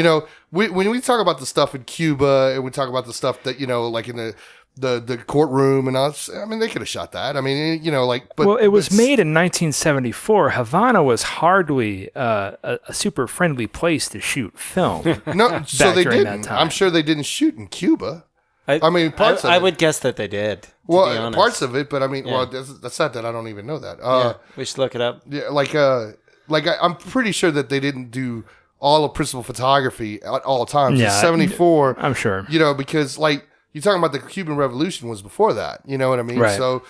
When we talk about the stuff in Cuba and we talk about the stuff that, like in the courtroom and all, I mean, they could have shot that. I mean, but. Well, it was made in 1974. Havana was hardly a super friendly place to shoot film. No, so they didn't. I'm sure they didn't shoot in Cuba. I mean, parts of it. I would guess that they did. Well, parts of it, but I mean, well, that's not that I don't even know that. We should look it up. Yeah, I'm pretty sure that they didn't do all of principal photography at all times. Yeah, 74. I'm sure. Because you're talking about the Cuban Revolution was before that. You know what I mean? Right. So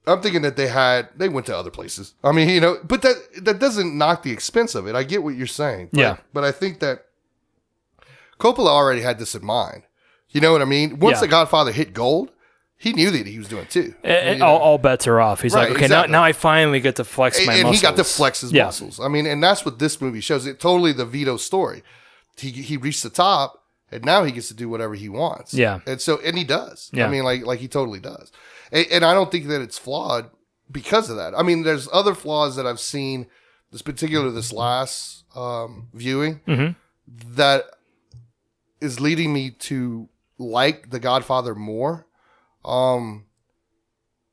I'm thinking that they went to other places. I mean, but that doesn't knock the expense of it. I get what you're saying. But I think that Coppola already had this in mind. You know what I mean? Once The Godfather hit gold, he knew that he was doing too. All bets are off. He's like, okay, now I finally get to flex my muscles. And he got to flex his muscles. I mean, and that's what this movie shows. It totally the Vito story. He reached the top, and now he gets to do whatever he wants. Yeah. And he does. Yeah. I mean, like he totally does. And I don't think that it's flawed because of that. I mean, there's other flaws that I've seen, this last viewing, that is leading me to like The Godfather more.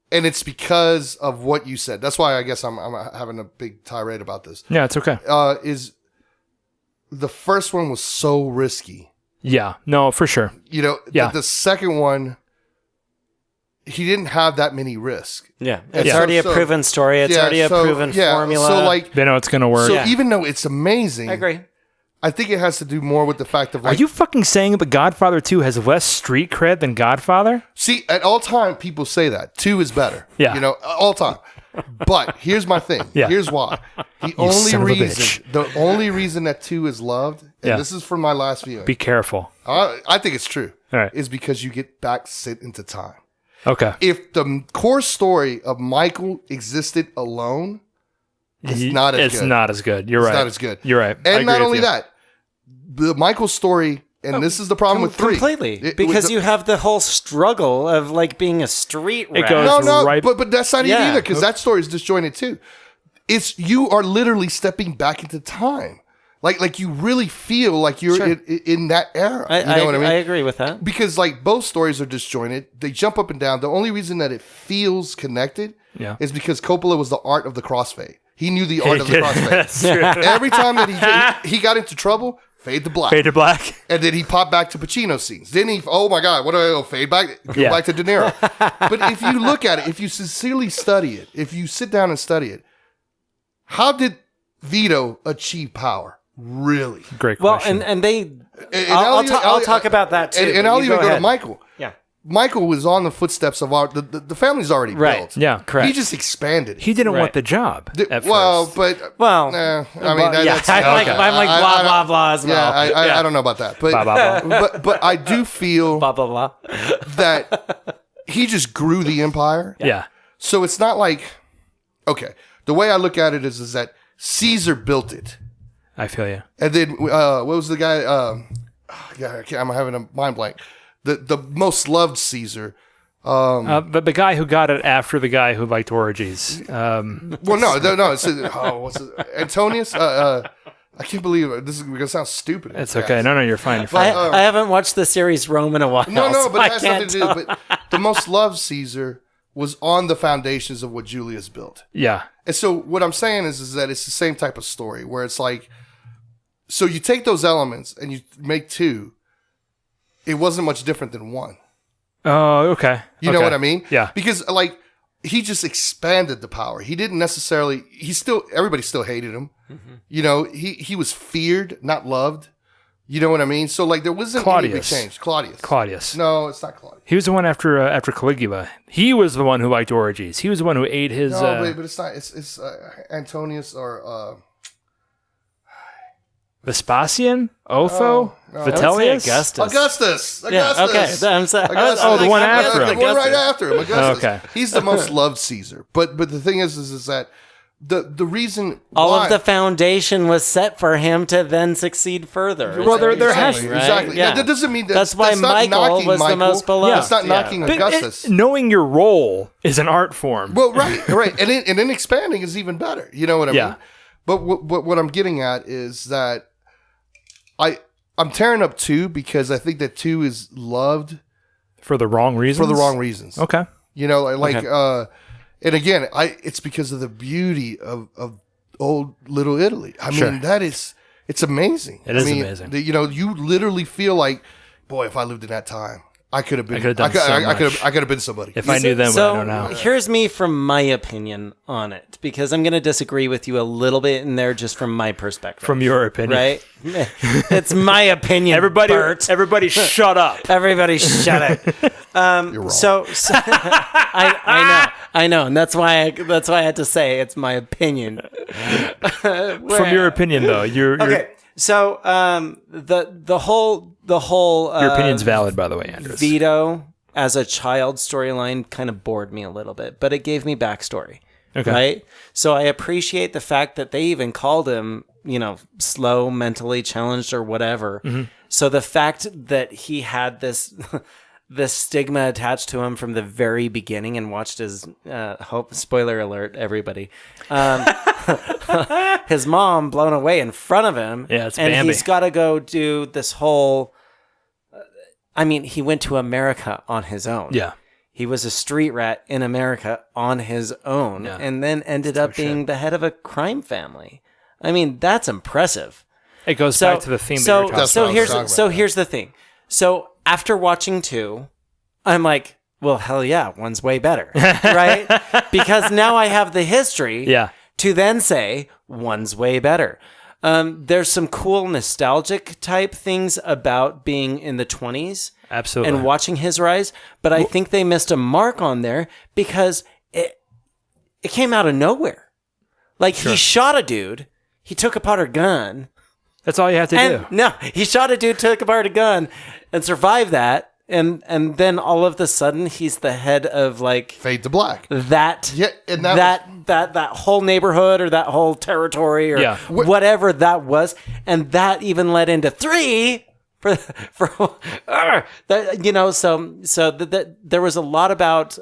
And it's because of what you said. That's why I guess I'm having a big tirade about this. Yeah, it's okay. Is the first one was so risky. Yeah, no, for sure. You know, Yeah. the second one, he didn't have that many risks. Yeah, it's And already a proven story. It's already a proven formula. So like, they know it's going to work. so even though it's amazing, I agree. I think it has to do more with the fact of Are like, you fucking saying that Godfather 2 has less street cred than Godfather? see, at all time people say that 2 is better. Yeah. You know, all time. But here's my thing. Yeah. Here's why. The only reason that 2 is loved, and Yeah. this is from my last viewing. Be careful. I think it's true. All right. Is because you get back sent into time. Okay. If the core story of Michael existed alone, it's not as good. It's not as good. You're right. It's not as good. You're right. I And agree not with only you. that, the Michael story, and this is the problem with 3. Completely. Because you have the whole struggle of like being a street rat. goes- No, right- but that's not Yeah. it either, because that story is disjointed too. It's you are literally stepping back into time. Like you really feel like you're Sure. in that era. I You know what I mean? I agree with that. Because like both stories are disjointed. They jump up and down. The only reason that it feels connected Yeah. is because Coppola was the art of the crossfade. He knew the art of the crossfade. That's true. Every time that he got into trouble, fade to black. Fade to black. And then he popped back to Pacino scenes. Then he, oh my God, what do I go? Fade back? Go Yeah. back to De Niro. But if you look at it, if you sincerely study it, if you sit down and study it, how did Vito achieve power? Really? Great Well, question. and they. And I'll talk about that too. And but I'll you even go to ahead. Michael. Yeah. Michael was on the footsteps of the family's already Right. built. Yeah. Correct. He just expanded it. he didn't Right. want the job at Well, first. but Well, I mean, well, yeah, that's I'm like okay. blah blah blah as well. I don't know about that, but Blah, blah, blah. but I do feel Blah blah blah. that he just grew the empire. yeah. So it's not like, okay, the way I look at it is that Caesar built it. I feel you. And then, what was the guy? I'm having a mind blank. The most loved Caesar. But the guy who got it after the guy who liked orgies. Well, no. It's, what's it? Antonius? I can't believe it. This is going to sound stupid. It's okay. No, you're fine. You're fine. I haven't watched the series Rome in a while. No, so but I it has can't nothing to do. But the most loved Caesar was on the foundations of what Julius built. Yeah. And so what I'm saying is that it's the same type of story where it's like, so you take those elements and you make 2. It wasn't much different than 1. Oh, okay. You know what I mean? Yeah. Because like he just expanded the power. He didn't necessarily. Everybody still hated him. Mm-hmm. You know, he was feared, not loved. You know what I mean? So like there wasn't any big Claudius. change. Claudius. Claudius. No, it's not Claudius. He was the one after Caligula. He was the one who liked orgies. He was the one who ate his. No, but it's not. It's Antonius or. Vespasian, Otho, no. Vitellius. Augustus. Yeah, okay. I'm sorry. Augustus. Oh, the one after him. The one right after him. Augustus. Okay. He's the most loved Caesar. But the thing is that the reason All why, of the foundation was set for him to then succeed further. Well, there Exactly, has right? exactly. Yeah. That doesn't mean That's why not Michael knocking was the most beloved. That's not knocking But Augustus. knowing your role is an art form. Well, right, and then expanding is even better. You know what I Yeah. mean? But what I'm getting at is that I'm tearing up 2 because I think that 2 is loved for the wrong reasons. Okay. You know, Okay. And again, it's because of the beauty of old Little Italy. I Sure. mean, it's amazing. It is I mean, amazing. You know, you literally feel like, boy, if I lived in that time, I could have been. I could have done so much. I could have been somebody. If I knew then what I know now. Here's me from my opinion on it, because I'm going to disagree with you a little bit in there just from my perspective. From your opinion. Right? It's my opinion, Bert. Everybody shut up. Everybody shut it. You're wrong. So I know, and that's why I had to say it's my opinion. From your opinion, though, you're okay. So the whole your opinion's valid, by the way, Andrus. Vito as a child storyline kind of bored me a little bit, but it gave me backstory. Okay. Right? So I appreciate the fact that they even called him, slow, mentally challenged or whatever. Mm-hmm. So the fact that he had this this stigma attached to him from the very beginning and watched his spoiler alert, everybody. His mom blown away in front of him. Yeah, it's and Bambi. he's got to go do this whole he went to America on his own. Yeah. He was a street rat in America on his own, Yeah. and then ended up being the head of a crime family. I mean, that's impressive. It goes back to the theme that you were talking That's what I was talking about. So here's the thing. So after watching 2, I'm like, well, hell yeah, 1's way better, right? Because now I have the history to then say 1's way better. There's some cool nostalgic type things about being in the 20s. Absolutely. And watching his rise, but I think they missed a mark on there because it came out of nowhere. Like he shot a dude, he took apart a gun. That's all you have to do. No, he shot a dude, took apart a gun, and survived that. And then all of a sudden he's the head of Fade to Black. That and that whole neighborhood or that whole territory or whatever that was, and that even led into 3. So there was a lot about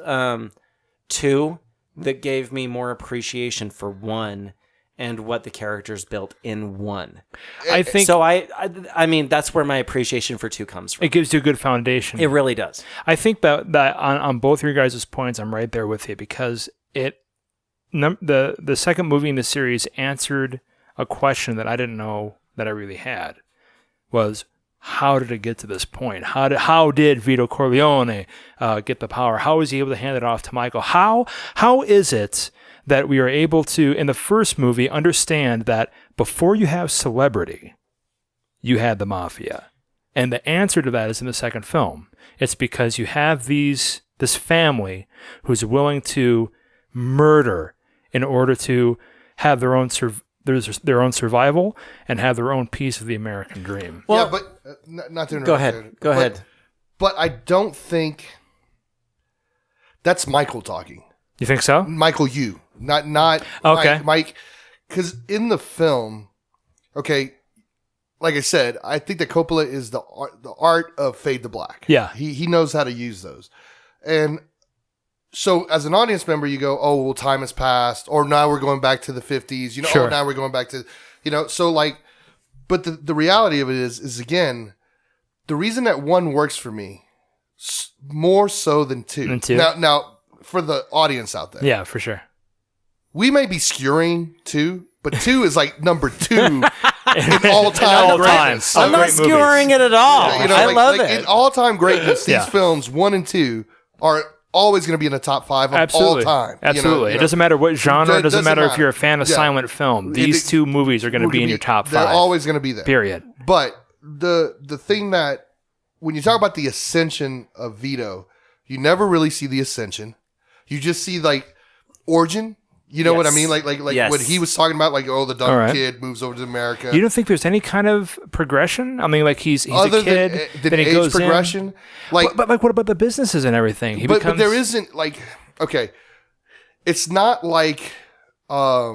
2 that gave me more appreciation for 1 and what the characters built in 1. I think so. I mean, that's where my appreciation for 2 comes from. it gives you a good foundation. It really does. I think that on both your guys' points, I'm right there with you because the second movie in the series answered a question that I didn't know that I really had. Was how did it get to this point? How did Vito Corleone get the power? How was he able to hand it off to Michael? How is it that we are able to, in the first movie, understand that before you have celebrity, you had the mafia? And the answer to that is in the second film. It's because you have this family who's willing to murder in order to have their own survival and have their own piece of the American dream. Well, but not to interrupt. Go ahead. But I don't think that's Michael talking. You think so? Michael, not okay. Mike, because in the film, okay, like I said, I think that Coppola is the art of fade to black. Yeah, he knows how to use those, and so as an audience member, you go, oh, well, time has passed, or now we're going back to the 50s. Sure. Oh, now we're going back to, so like, but the reality of it is again, the reason that 1 works for me more so than 2. Now for the audience out there, yeah, for sure. We may be skewering 2, but 2 is like number 2 in all time greatness. I'm not skewering it at all. I love it. In all time greatness, these films 1 and 2 are always going to be in the top 5 of all time. Absolutely. It doesn't matter what genre. It doesn't matter if you're a fan of silent film. These 2 movies are going to be in your top 5. They're always going to be there. Period. But the thing that, when you talk about the ascension of Vito, you never really see the ascension. You just see like origin. You know what I mean? Like when he was talking about the dumb kid moves over to America. You don't think there's any kind of progression? I mean, like he's a kid, then he goes progression. In. But what about the businesses and everything? But there isn't it's not like I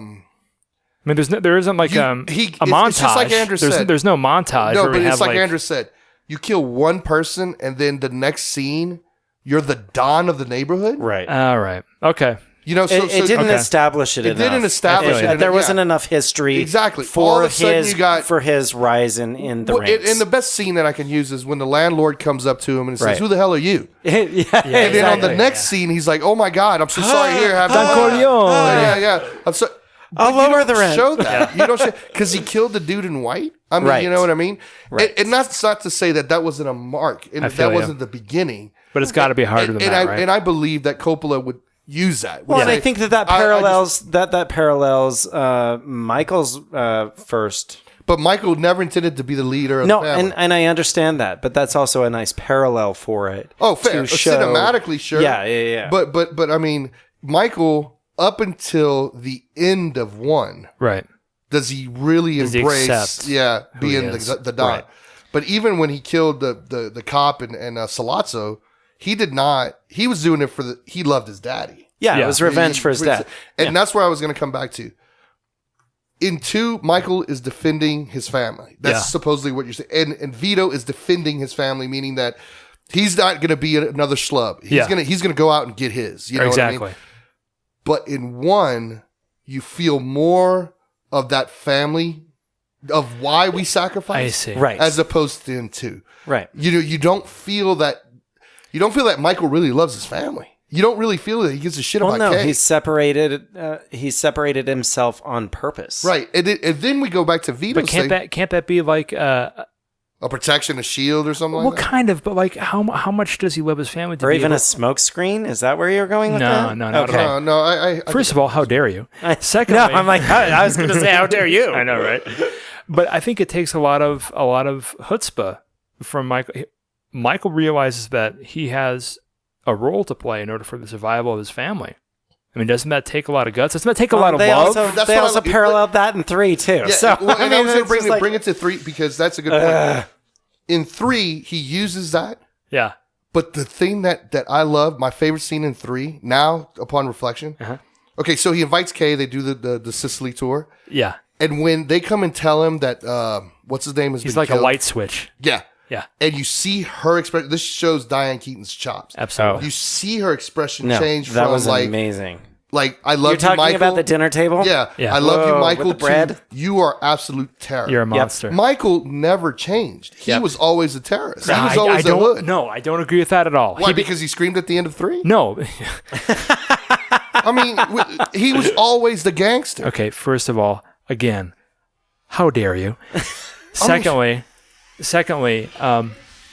mean, there isn't like a montage. It's just like Andrew said. There's no montage. No, but it's like Andrew said. You kill one person, and then the next scene, you're the Don of the neighborhood. Right. All right. Okay. It didn't establish it enough. It didn't establish it. There wasn't enough history for his rise in the ranks. And the best scene that I can use is when the landlord comes up to him and says, "Who the hell are you?" And then on the next scene, he's like, "Oh my God, I'm so sorry. Here, have Don Corleone." Yeah. I'm so. I'll lower the rent. Show that. You don't show because he killed the dude in white. I mean, you know what I mean. Right. And that's not to say that wasn't a mark, and that wasn't the beginning. But it's got to be harder than that, right? And I believe that Coppola would use that. Well, and I think that parallels that parallels Michael's first. But Michael never intended to be the leader of the family. and I understand that, but that's also a nice parallel for it. Oh, fair. Cinematically, sure. Yeah. But I mean, Michael, up until the end of 1, right? Does he really embrace? Being the Don. Right. But even when he killed the cop and Salazzo, he did not. He was doing it he loved his daddy. Yeah, it was revenge for his dad. And that's where I was going to come back to. In 2, Michael is defending his family. That's supposedly what you're saying. And Vito is defending his family, meaning that he's not going to be another schlub. He's gonna go out and get his. You know exactly. what I mean? But in 1, you feel more of that family, of why we sacrifice. I see. Right. As opposed to in 2. Right. You don't feel that Michael really loves his family. You don't really feel that he gives a shit about Kay. He's separated himself on purpose. Right. And then we go back to Vito's But can't that be like a protection, a shield, or something like that? kind of, but like how much does he love his family? Or even a smoke screen? Is that where you're going with that? No, not at all. No, I First of all, how dare you? Secondly, I'm like, I was going to say, how dare you? I know, right? But I think it takes a lot of chutzpah from Michael. Michael realizes that he has a role to play in order for the survival of his family. I mean, doesn't that take a lot of guts? Doesn't that take a lot of love? They also paralleled that in 3 too. Yeah, so well, and I was going to like, bring it to 3 because that's a good point. In 3, he uses that. Yeah. But the thing that I love, my favorite scene in 3, now upon reflection. Okay, so he invites Kay. They do the Sicily tour. Yeah. And when they come and tell him that what's his name has He's been like killed, a light switch. Yeah. Yeah. And you see her expression. This shows Diane Keaton's chops. Absolutely. You see her expression no, change that from was like amazing. Like I love You're talking Michael. about the dinner table. Yeah. Yeah. I love you, Whoa, Michael. with the bread? To, you are absolute terror. You're a monster. Michael never changed. He was always a terrorist. He was I always a don't. hood. No, I don't agree with that at all. Why? Because he screamed at the end of 3? No. I mean, he was always the gangster. Okay. First of all, again, how dare you? Secondly,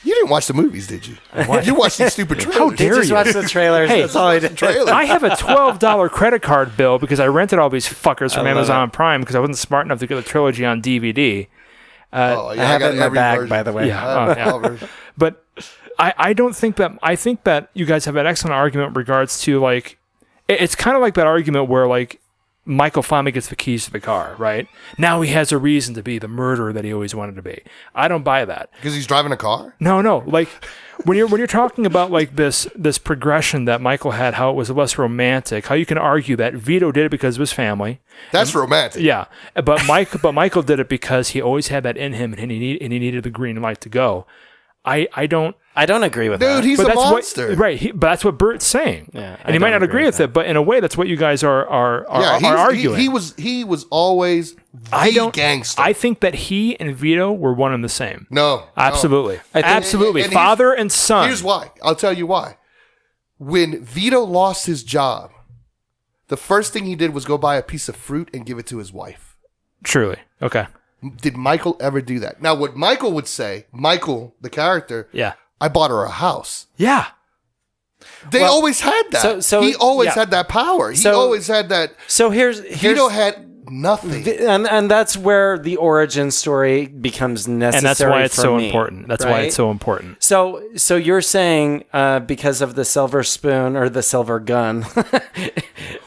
you didn't watch the movies, did you? You watched these stupid trailers. How dare Just you? watch the trailers. Hey, That's all I did. I have a $12 credit card bill because I rented all these fuckers from Amazon Prime because I wasn't smart enough to get the trilogy on DVD. Oh, yeah, I have it in my every bag, version. by the way. Yeah. But I don't think that. I think that you guys have an excellent argument in regards to like, it's kind of like that argument where like Michael finally gets the keys to the car, right? Now he has a reason to be the murderer that he always wanted to be. I don't buy that. Because he's driving a car? No. Like when you're talking about like this progression that Michael had, how it was less romantic, how you can argue that Vito did it because of his family. That's romantic. Yeah. But Michael did it because he always had that in him and he needed the green light to go. I don't agree with that. Dude, he's a monster. Right. But that's what Bert's saying. Yeah, and he might not agree with it, but in a way, that's what you guys are arguing. He was always the gangster. I think that he and Vito were one and the same. No. Absolutely. No. Absolutely. And Father and son. Here's why. I'll tell you why. When Vito lost his job, the first thing he did was go buy a piece of fruit and give it to his wife. Truly. Okay. Did Michael ever do that? Now, what Michael would say, Michael, the character, Yeah. I bought her a house. Yeah. They always had that. So he always had that power. He always had that. So here's Vito had nothing. And that's where the origin story becomes necessary. And that's why it's for so me, important. That's right? why it's so important. So you're saying because of the silver spoon or the silver gun?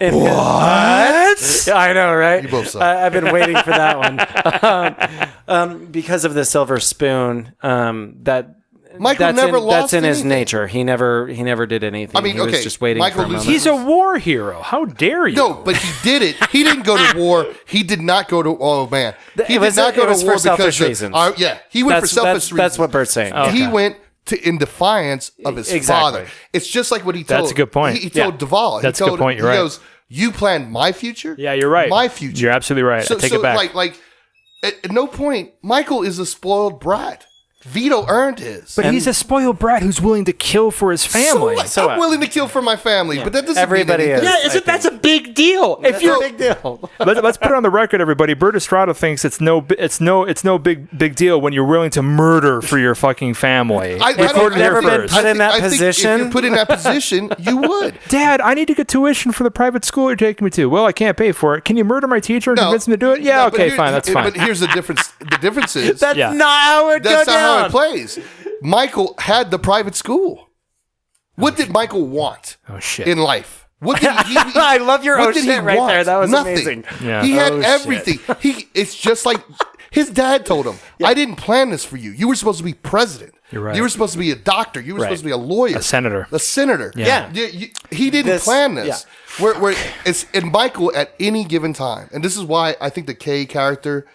What? I know, right? You both suck. I've been waiting for that one. Because of the silver spoon, that. Michael never lost That's in his anything. nature. He never did anything. I mean, he was just waiting Michael for a moment. He's a war hero. How dare you? No, but he did it. He didn't go to war. He did not go to. Oh man, he It was- did not go it was to for war selfish because reasons. he went for selfish reasons. That's what Bert's saying. Oh, He okay. went in defiance of his Exactly. father. It's just like what he told. That's a good point. He told Yeah. Duvall. That's a good point. You're right. He goes, "You planned my future. Yeah, you're right. My future. You're absolutely right. I take it back. Like at no point, Michael is a spoiled brat. Vito earned his. But he's a spoiled brat who's willing to kill for his family. I'm willing to kill for my family, but that doesn't Everybody mean is. anything. Yeah, that's a big deal. If you're a big deal. Let's put it on the record, everybody. Bert Estrada thinks it's no big deal when you're willing to murder for your fucking family. I Recorded don't- here never been first. put in that I think position. If you're put in that position, you would. Dad, I need to get tuition for the private school you're taking me to. Well, I can't pay for it. Can you murder my teacher and convince him to do it? Yeah, No, but okay, here- fine. That's fine. But here's the difference. The difference is That's Yeah. not how it goes that's not how down. it plays. Michael had the private school. What did Michael want shit. in life? What did he I love your what oh did shit he right want? there. That was Nothing. amazing. Yeah. He had Oh, shit. everything. It's just like his dad told him, I didn't plan this for you. You were supposed to be president. You're right. You were supposed to be a doctor. You were supposed to be a lawyer. A senator. A senator. Yeah. He didn't plan this. Yeah. Where it's in Michael at any given time. And this is why I think the K character,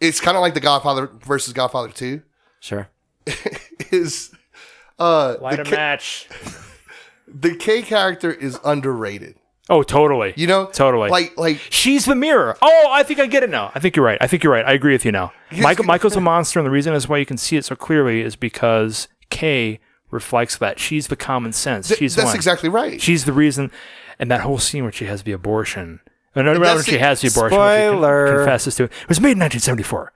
it's kind of like the Godfather versus Godfather 2. Sure. Is Light a match. the K character is underrated. Oh, totally. You know? Totally. Like she's the mirror. Oh, I think I get it now. I think you're right. I agree with you now. Michael's a monster, and the reason is why you can see it so clearly is because Kay reflects that. She's the common sense. She's the that's one. exactly right. She's the reason. And that whole scene where she has the abortion. No, not when she has the abortion. Spoiler. She confesses to it. It was made in 1974.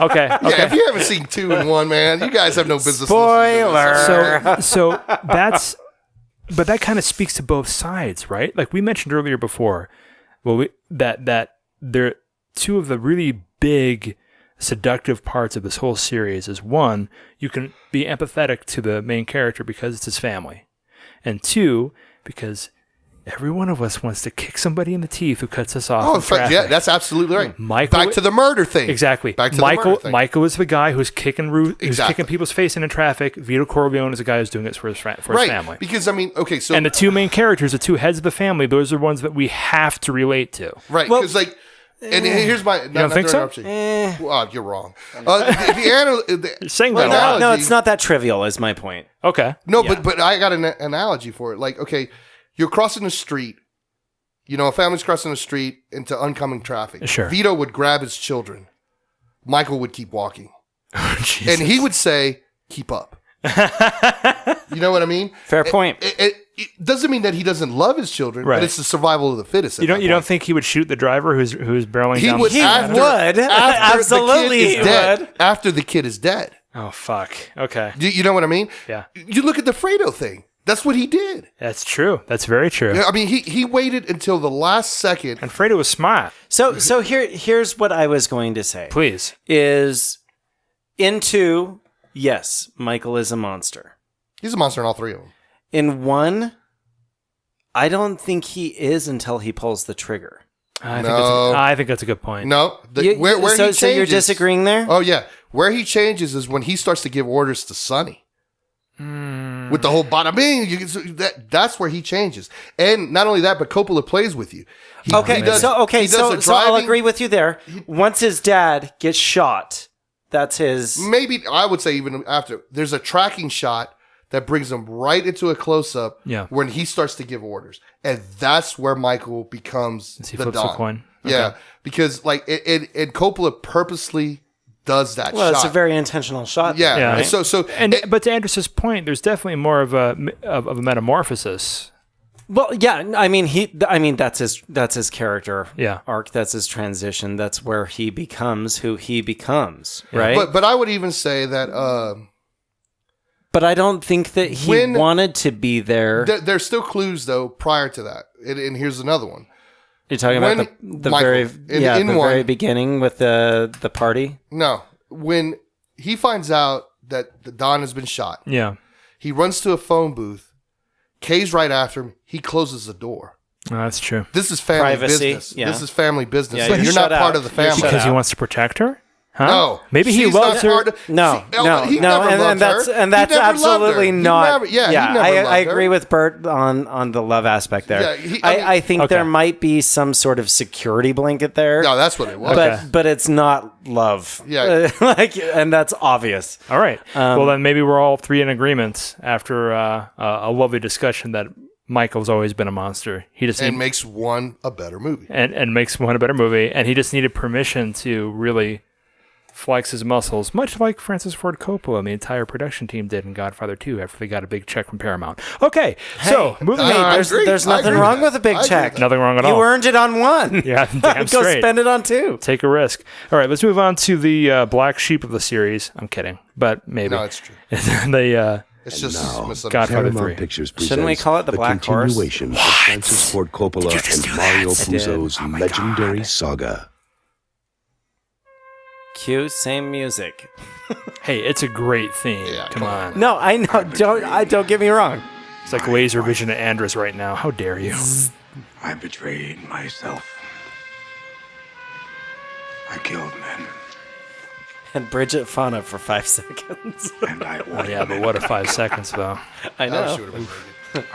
Okay. Yeah, if you haven't seen 2 and 1, man, you guys have no business. Spoiler. So that's, but that kind of speaks to both sides, right? Like we mentioned earlier before, that there two of the really big seductive parts of this whole series is one, you can be empathetic to the main character because it's his family, and 2, because every one of us wants to kick somebody in the teeth who cuts us off. Yeah, that's absolutely right. Michael, back to the murder thing. Exactly. Back to Michael. the murder thing. Michael is the guy who's kicking people's face in traffic. Vito Corleone is the guy who's doing it for his family. Because I mean, okay, so and the 2 main characters, the 2 heads of the family, those are ones that we have to relate to. Right. Because and here's my. You don't think so? Well, you're wrong. You're saying that a lot. No, it's not that trivial. Is my point. Okay. No, but I got an analogy for it. Like, okay, you're crossing the street. You know, a family's crossing the street into oncoming traffic. Sure. Vito would grab his children. Michael would keep walking. Jesus. And he would say, keep up. You know what I mean? Fair point. It doesn't mean that he doesn't love his children, Right. but it's the survival of the fittest. You don't think he would shoot the driver who's barreling He down would. the street? After Absolutely the kid he is dead. would. After the kid is dead. Oh, fuck. Okay. You know what I mean? Yeah. You look at the Fredo thing. That's what he did. That's true. That's very true. I mean, he waited until the last second. And Fredo was smart. So here's what I was going to say. Please. Is in 2, yes, Michael is a monster. He's a monster in all 3 of them. In 1, I don't think he is until he pulls the trigger. I think that's a good point. No. Where he changes, so you're disagreeing there? Oh, yeah. Where he changes is when he starts to give orders to Sonny. With the whole bada bing, that's where he changes. And not only that, but Coppola plays with you. So I'll agree with you there. Once his dad gets shot, that's his. Maybe I would say even after there's a tracking shot that brings him right into a close up. Yeah. When he starts to give orders, and that's where Michael becomes He the flips Don. the coin. Yeah, Okay. because like and Coppola purposely does that. Well, shot. it's a very intentional shot. Yeah. Yeah. And but to Andrus's point, there's definitely more of a metamorphosis. Well, yeah. I mean, that's his character Yeah. arc. That's his transition. That's where he becomes who he becomes. Right. But I would even say that. But I don't think that he wanted to be there. There's still clues though prior to that, and here's another one. You're talking about the Michael, very beginning with the party. No, when he finds out that the Don has been shot, Yeah. he runs to a phone booth. Kay's right after him. He closes the door. Oh, that's true. This is family Privacy, business. yeah. This is family business. Yeah, So you're you're not shut part out. of the You're family. shut Because he out. wants to protect her? Huh? No, Maybe he she's loves not her. part of- No, he no, never and loved that's her. and He that's never loved her. absolutely He not. never- he never I loved her. agree with Bert on the love aspect there. Yeah, I think Okay. there might be some sort of security blanket there. No, that's what it was. But it's not love. Yeah. And that's obvious. All right. Well, then maybe we're all 3 in agreement after a lovely discussion that Michael's always been a monster. He just And makes one a better movie. and makes one a better movie, and he just needed permission to really flex his muscles, much like Francis Ford Coppola and the entire production team did in Godfather 2 after they got a big check from Paramount. Okay, so moving on. There's nothing wrong with a big check. Nothing wrong at all. You earned it on 1. Yeah, damn Go straight. spend it on 2. Take a risk. All right, let's move on to the black sheep of the series. I'm kidding, but maybe. No, it's true. It's just misunderstood. Godfather 3. Paramount Pictures Shouldn't we call it the Black Horse? continuation of Francis Ford Coppola and Mario Puzo's legendary saga. Cue, same music. Hey, it's a great theme. Yeah, come on. No, I know. Don't get me wrong. It's like laser vision to Andrus right now. How dare you? I betrayed myself. I killed men. And Bridget Fonda for 5 seconds. And I Oh, yeah, but what a 5 seconds, though. I know.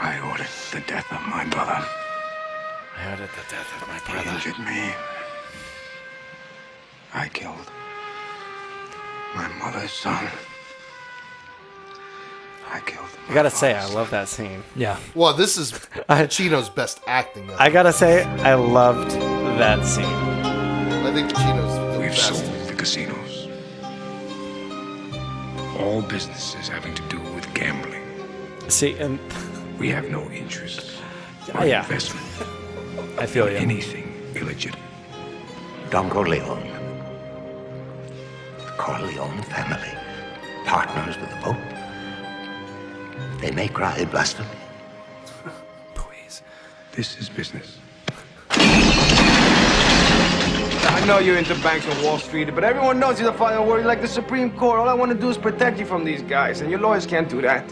I ordered the death of my brother. I ordered the death of my He brother. injured me. I killed my mother's son. I killed. I gotta say, I love that scene. Yeah. Well, this is Pacino's best acting. I gotta say, I loved that scene. I think Pacino's the We've best. sold the casinos. All businesses having to do with gambling. See, and We have no interest Oh, or yeah. investment I feel in you. anything illegitimate. Don Corleone. The Corleone family. Partners with the Pope. They may cry blasphemy. Please. This is business. I know you're into banks on Wall Street, but everyone knows you're the final word like the Supreme Court. All I want to do is protect you from these guys, and your lawyers can't do that.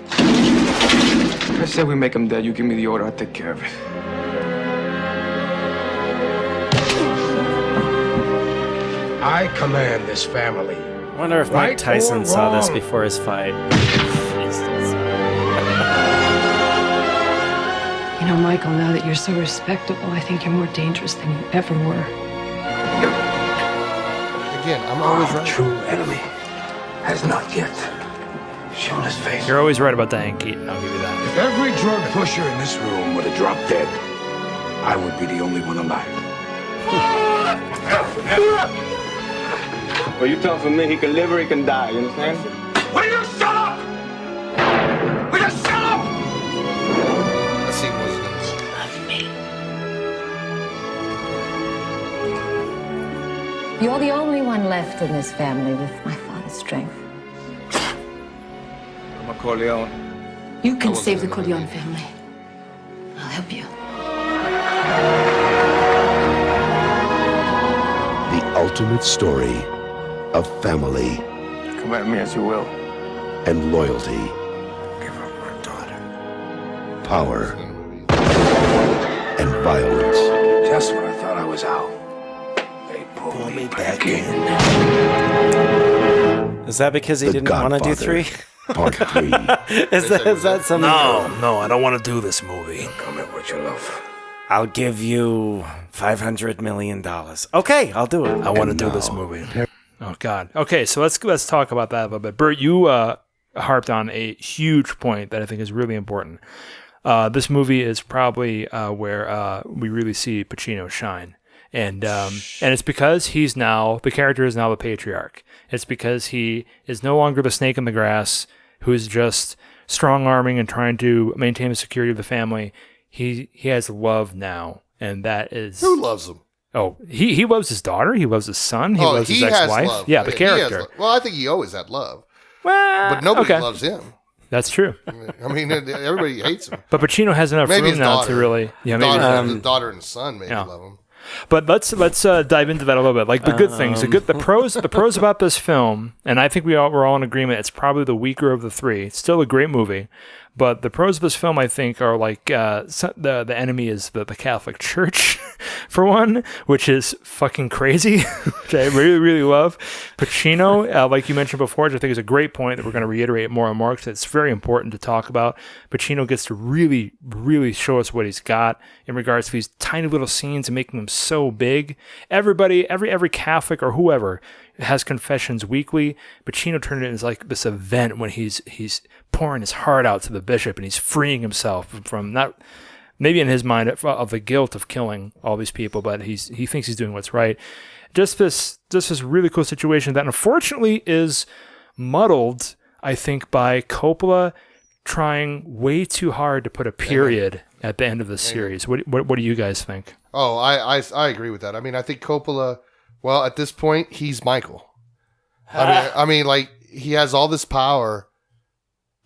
I said we make them dead. You give me the order, I'll take care of it. I command this family. I wonder if Mike Right Tyson or saw this wrong? before his fight. You know, Michael, now that you're so respectable, I think you're more dangerous than you ever were. Again, I'm always Our right. true enemy has not yet shown his face. You're always right about Diane Keaton. I'll give you that. If every drug pusher in this room would have dropped dead, I would be the only one alive. Well, you tell for me, he can live or he can die, you understand? Will you shut up? Will you shut up? That scene was nice. You're the only one left in this family with my father's strength. I'm a Corleone. You can save the Corleone family. I'll help you. The ultimate story of family Come at me as you will. and loyalty, Give up my daughter. power and violence. Just when I thought I was out, they pulled me back in. Is that because he The didn't want to do Godfather. 3? Part 3. is that something? No, I don't want to do this movie. Come at what you love. I'll give you $500 million. Okay, I'll do it. I want to do this movie. Oh God. Okay, so let's talk about that a little bit. Bert, you harped on a huge point that I think is really important. This movie is probably where we really see Pacino shine, and it's because the character is now the patriarch. It's because he is no longer the snake in the grass who is just strong-arming and trying to maintain the security of the family. He has love now, and that is... Who loves him? Oh, he loves his daughter. He loves his son. He loves his ex-wife. Love. Yeah, the He has character. love. Well, I think he always had love. Well, But nobody okay. loves him. That's true. I mean, everybody hates him. But Pacino has enough Maybe room his now daughter. to really... Yeah, maybe The daughter and son maybe love him. But let's dive into that a little bit. Like the good things, the pros about this film, and I think we're all in agreement. It's probably the weaker of the three. It's still a great movie, but the pros of this film, I think, are like the enemy is the Catholic Church, for one, which is fucking crazy, which I really really love. Pacino, like you mentioned before, which I think is a great point that we're going to reiterate more and more because it's very important to talk about. Pacino gets to really really show us what he's got in regards to these tiny little scenes and making them so big. Everybody, every Catholic or whoever has confessions weekly. Pacino turned it into like this event when he's pouring his heart out to the bishop and he's freeing himself from not maybe in his mind of the guilt of killing all these people, but he thinks he's doing what's right. Just this really cool situation that unfortunately is muddled, I think, by Coppola trying way too hard to put a period at the end of the series. What do you guys think? Oh, I agree with that. I mean, I think Coppola, well, at this point, he's Michael. I mean, like, he has all this power,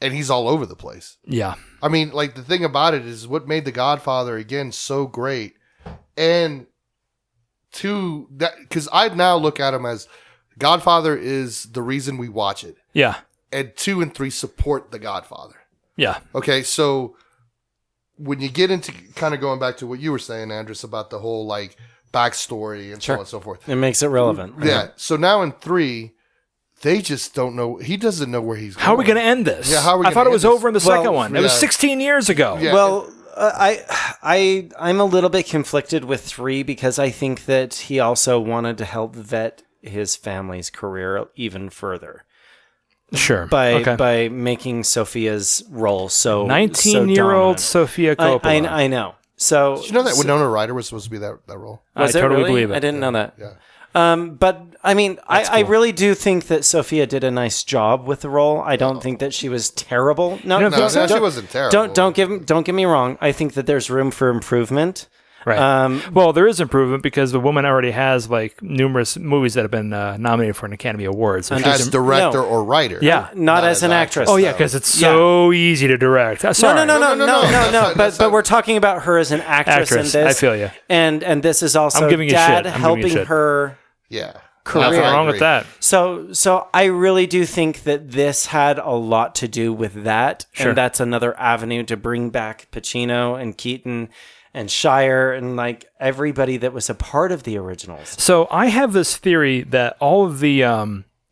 and he's all over the place. Yeah. I mean, like, the thing about it is what made The Godfather, again, so great. And to that, because I now look at him as Godfather is the reason we watch it. Yeah. And 2 and 3 support The Godfather. Yeah. Okay, so when you get into kind of going back to what you were saying, Andrus, about the whole like backstory and so on and so forth, It makes it relevant. Yeah. So now in 3 they just don't know. He doesn't know where he's going. How are we going to end this? Yeah, how are we I thought it was this? over in the second one. It was 16 years ago. Yeah. Well, I'm a little bit conflicted with 3 because I think that he also wanted to help vet his family's career even further. Sure. By making Sophia's role so 19-year-old so Sofia Coppola. I know. So did you know that Winona Ryder was supposed to be that role? Was I totally really? believe it. I didn't know that. Yeah. But I mean, I cool. really do think that Sophia did a nice job with the role. I don't think that she was terrible. No, she wasn't terrible. Don't get me wrong. I think that there's room for improvement. Right. Well, there is improvement because the woman already has like numerous movies that have been nominated for an Academy Award. So as director or writer. Yeah, not as an actress. Oh yeah, because it's so easy to direct. Sorry. No. But we're talking about her as an actress in this. I feel you. And this is also I'm giving you Dad shit. helping her. Yeah. Career. Nothing wrong with that. So I really do think that this had a lot to do with that, and that's another avenue to bring back Pacino and Keaton and Shire and like everybody that was a part of the originals. So I have this theory that all of the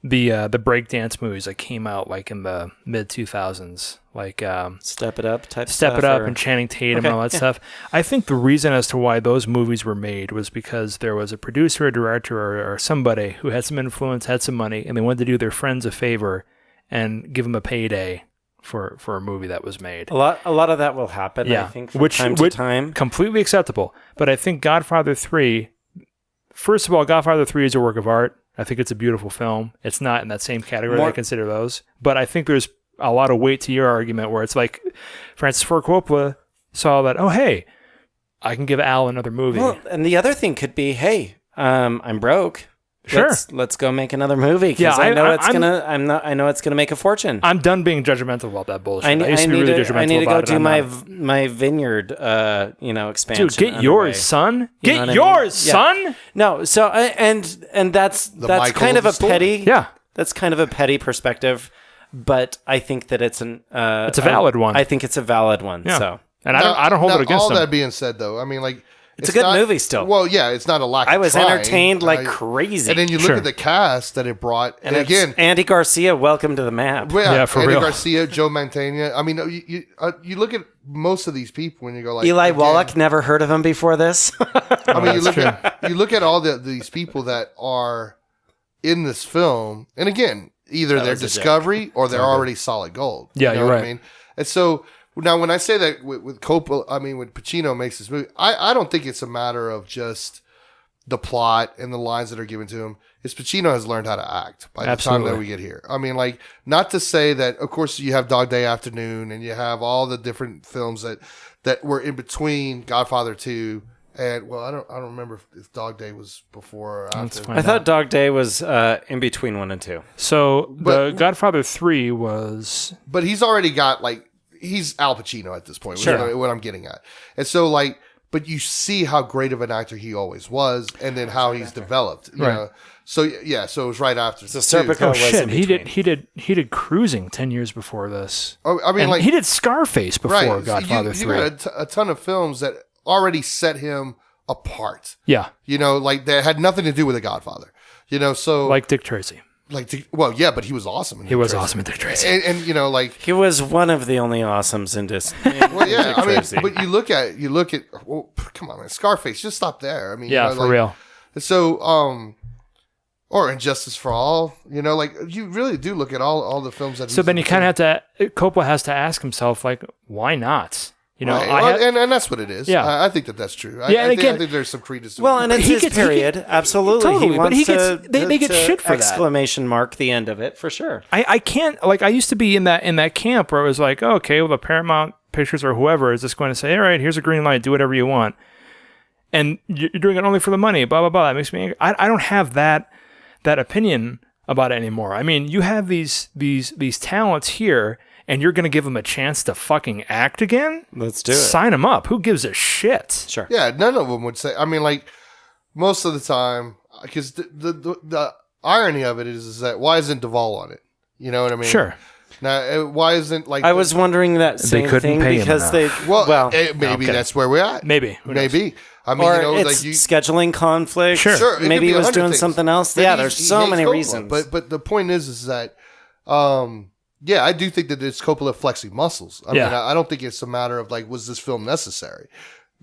breakdance movies that came out like in the mid 2000s, like Step It Up and Channing Tatum and all that stuff. I think the reason as to why those movies were made was because there was a producer, a director, or somebody who had some influence, had some money, and they wanted to do their friends a favor and give them a payday for a movie that was made. A lot of that will happen, I think, from time to time. Completely acceptable. But I think Godfather 3, first of all, Godfather 3 is a work of art. I think it's a beautiful film. It's not in that same category I consider those. But I think there's a lot of weight to your argument where it's like Francis Ford Coppola saw that, oh, hey, I can give Al another movie. Well, and the other thing could be, hey, I'm broke. Sure. Let's go make another movie. Yeah, I know I know it's gonna make a fortune. I'm done being judgmental about that bullshit. I used to be really judgmental I need to go about it. do my vineyard, expansion. Dude, get yours, son. Get yours, son. No, so and that's kind of a petty. Yeah, that's kind of a petty perspective, but I think that it's a valid one. I think it's a valid one. Yeah. So, and I don't hold it against all them. That being said, though, I mean, like. It's a good movie still. Well, yeah, it's not a lack of I was trying. entertained like crazy. And then you look at the cast that it brought. And again, Andy Garcia, welcome to the map. Yeah, for Andy real. Garcia, Joe Mantegna. I mean, you look at most of these people and you go like... Eli Wallach, never heard of him before this. I mean, you look at all these people that are in this film. And again, either they're discovery or they're already solid gold. Yeah, you're right. I mean? And so... Now, when I say that with Coppola, I mean, when Pacino makes this movie, I don't think it's a matter of just the plot and the lines that are given to him. It's Pacino has learned how to act by the time that we get here. I mean, like, not to say that, of course, you have Dog Day Afternoon and you have all the different films that were in between Godfather 2 and, well, I don't remember if Dog Day was before or after. I thought Dog Day was in between 1 and 2. So, the Godfather 3 was... But he's already got, like, he's Al Pacino at this point, what I'm getting at. And so, like, but you see how great of an actor he always was, and then how he's developed. You know? So, yeah, so it was right after. So Serpico was in between. He did Cruising 10 years before this. Oh, I mean, and like, he did Scarface before Godfather 3. You got a ton of films that already set him apart. Yeah. You know, like, that had nothing to do with The Godfather. You know, so... Like Dick Tracy. Well, yeah, but he was awesome. He was awesome in Dick Tracy, and you know, like he was one of the only awesomes in this. Well, yeah, I mean, but you look at, well, come on, man, Scarface, just stop there. I mean, yeah, for real. So, or Injustice for All, you know, like you really do look at all the films that. So then you kind of have to. Coppola has to ask himself, like, why not? You know, right. and that's what it is. Yeah, I think that's true. Yeah, I think there's some credence to it. Well, and it's his period, absolutely. Totally, he wants they get shit for exclamation mark the end of it for sure. I can't, like, I used to be in that camp where it was like, oh, okay, well, the Paramount Pictures or whoever is just going to say, all right, here's a green light, do whatever you want, and you're doing it only for the money, blah blah blah. That makes me angry. I don't have that opinion about it anymore. I mean, you have these talents here. And you're going to give them a chance to fucking act again? Let's do it. Sign them up. Who gives a shit? Sure. Yeah, none of them would say. I mean, like, most of the time, because the irony of it is that why isn't Duvall on it? You know what I mean? Sure. Now, why isn't, like... I was wondering that same thing because they... Well, maybe that's where we're at. Maybe. Maybe. I mean, or you know, it's like scheduling conflict. Sure, maybe he was doing something else. Maybe Yeah, there's so many Coppola. reasons. But the point is that, yeah, I do think that it's Coppola flexing muscles. I mean, I don't think it's a matter of like, was this film necessary?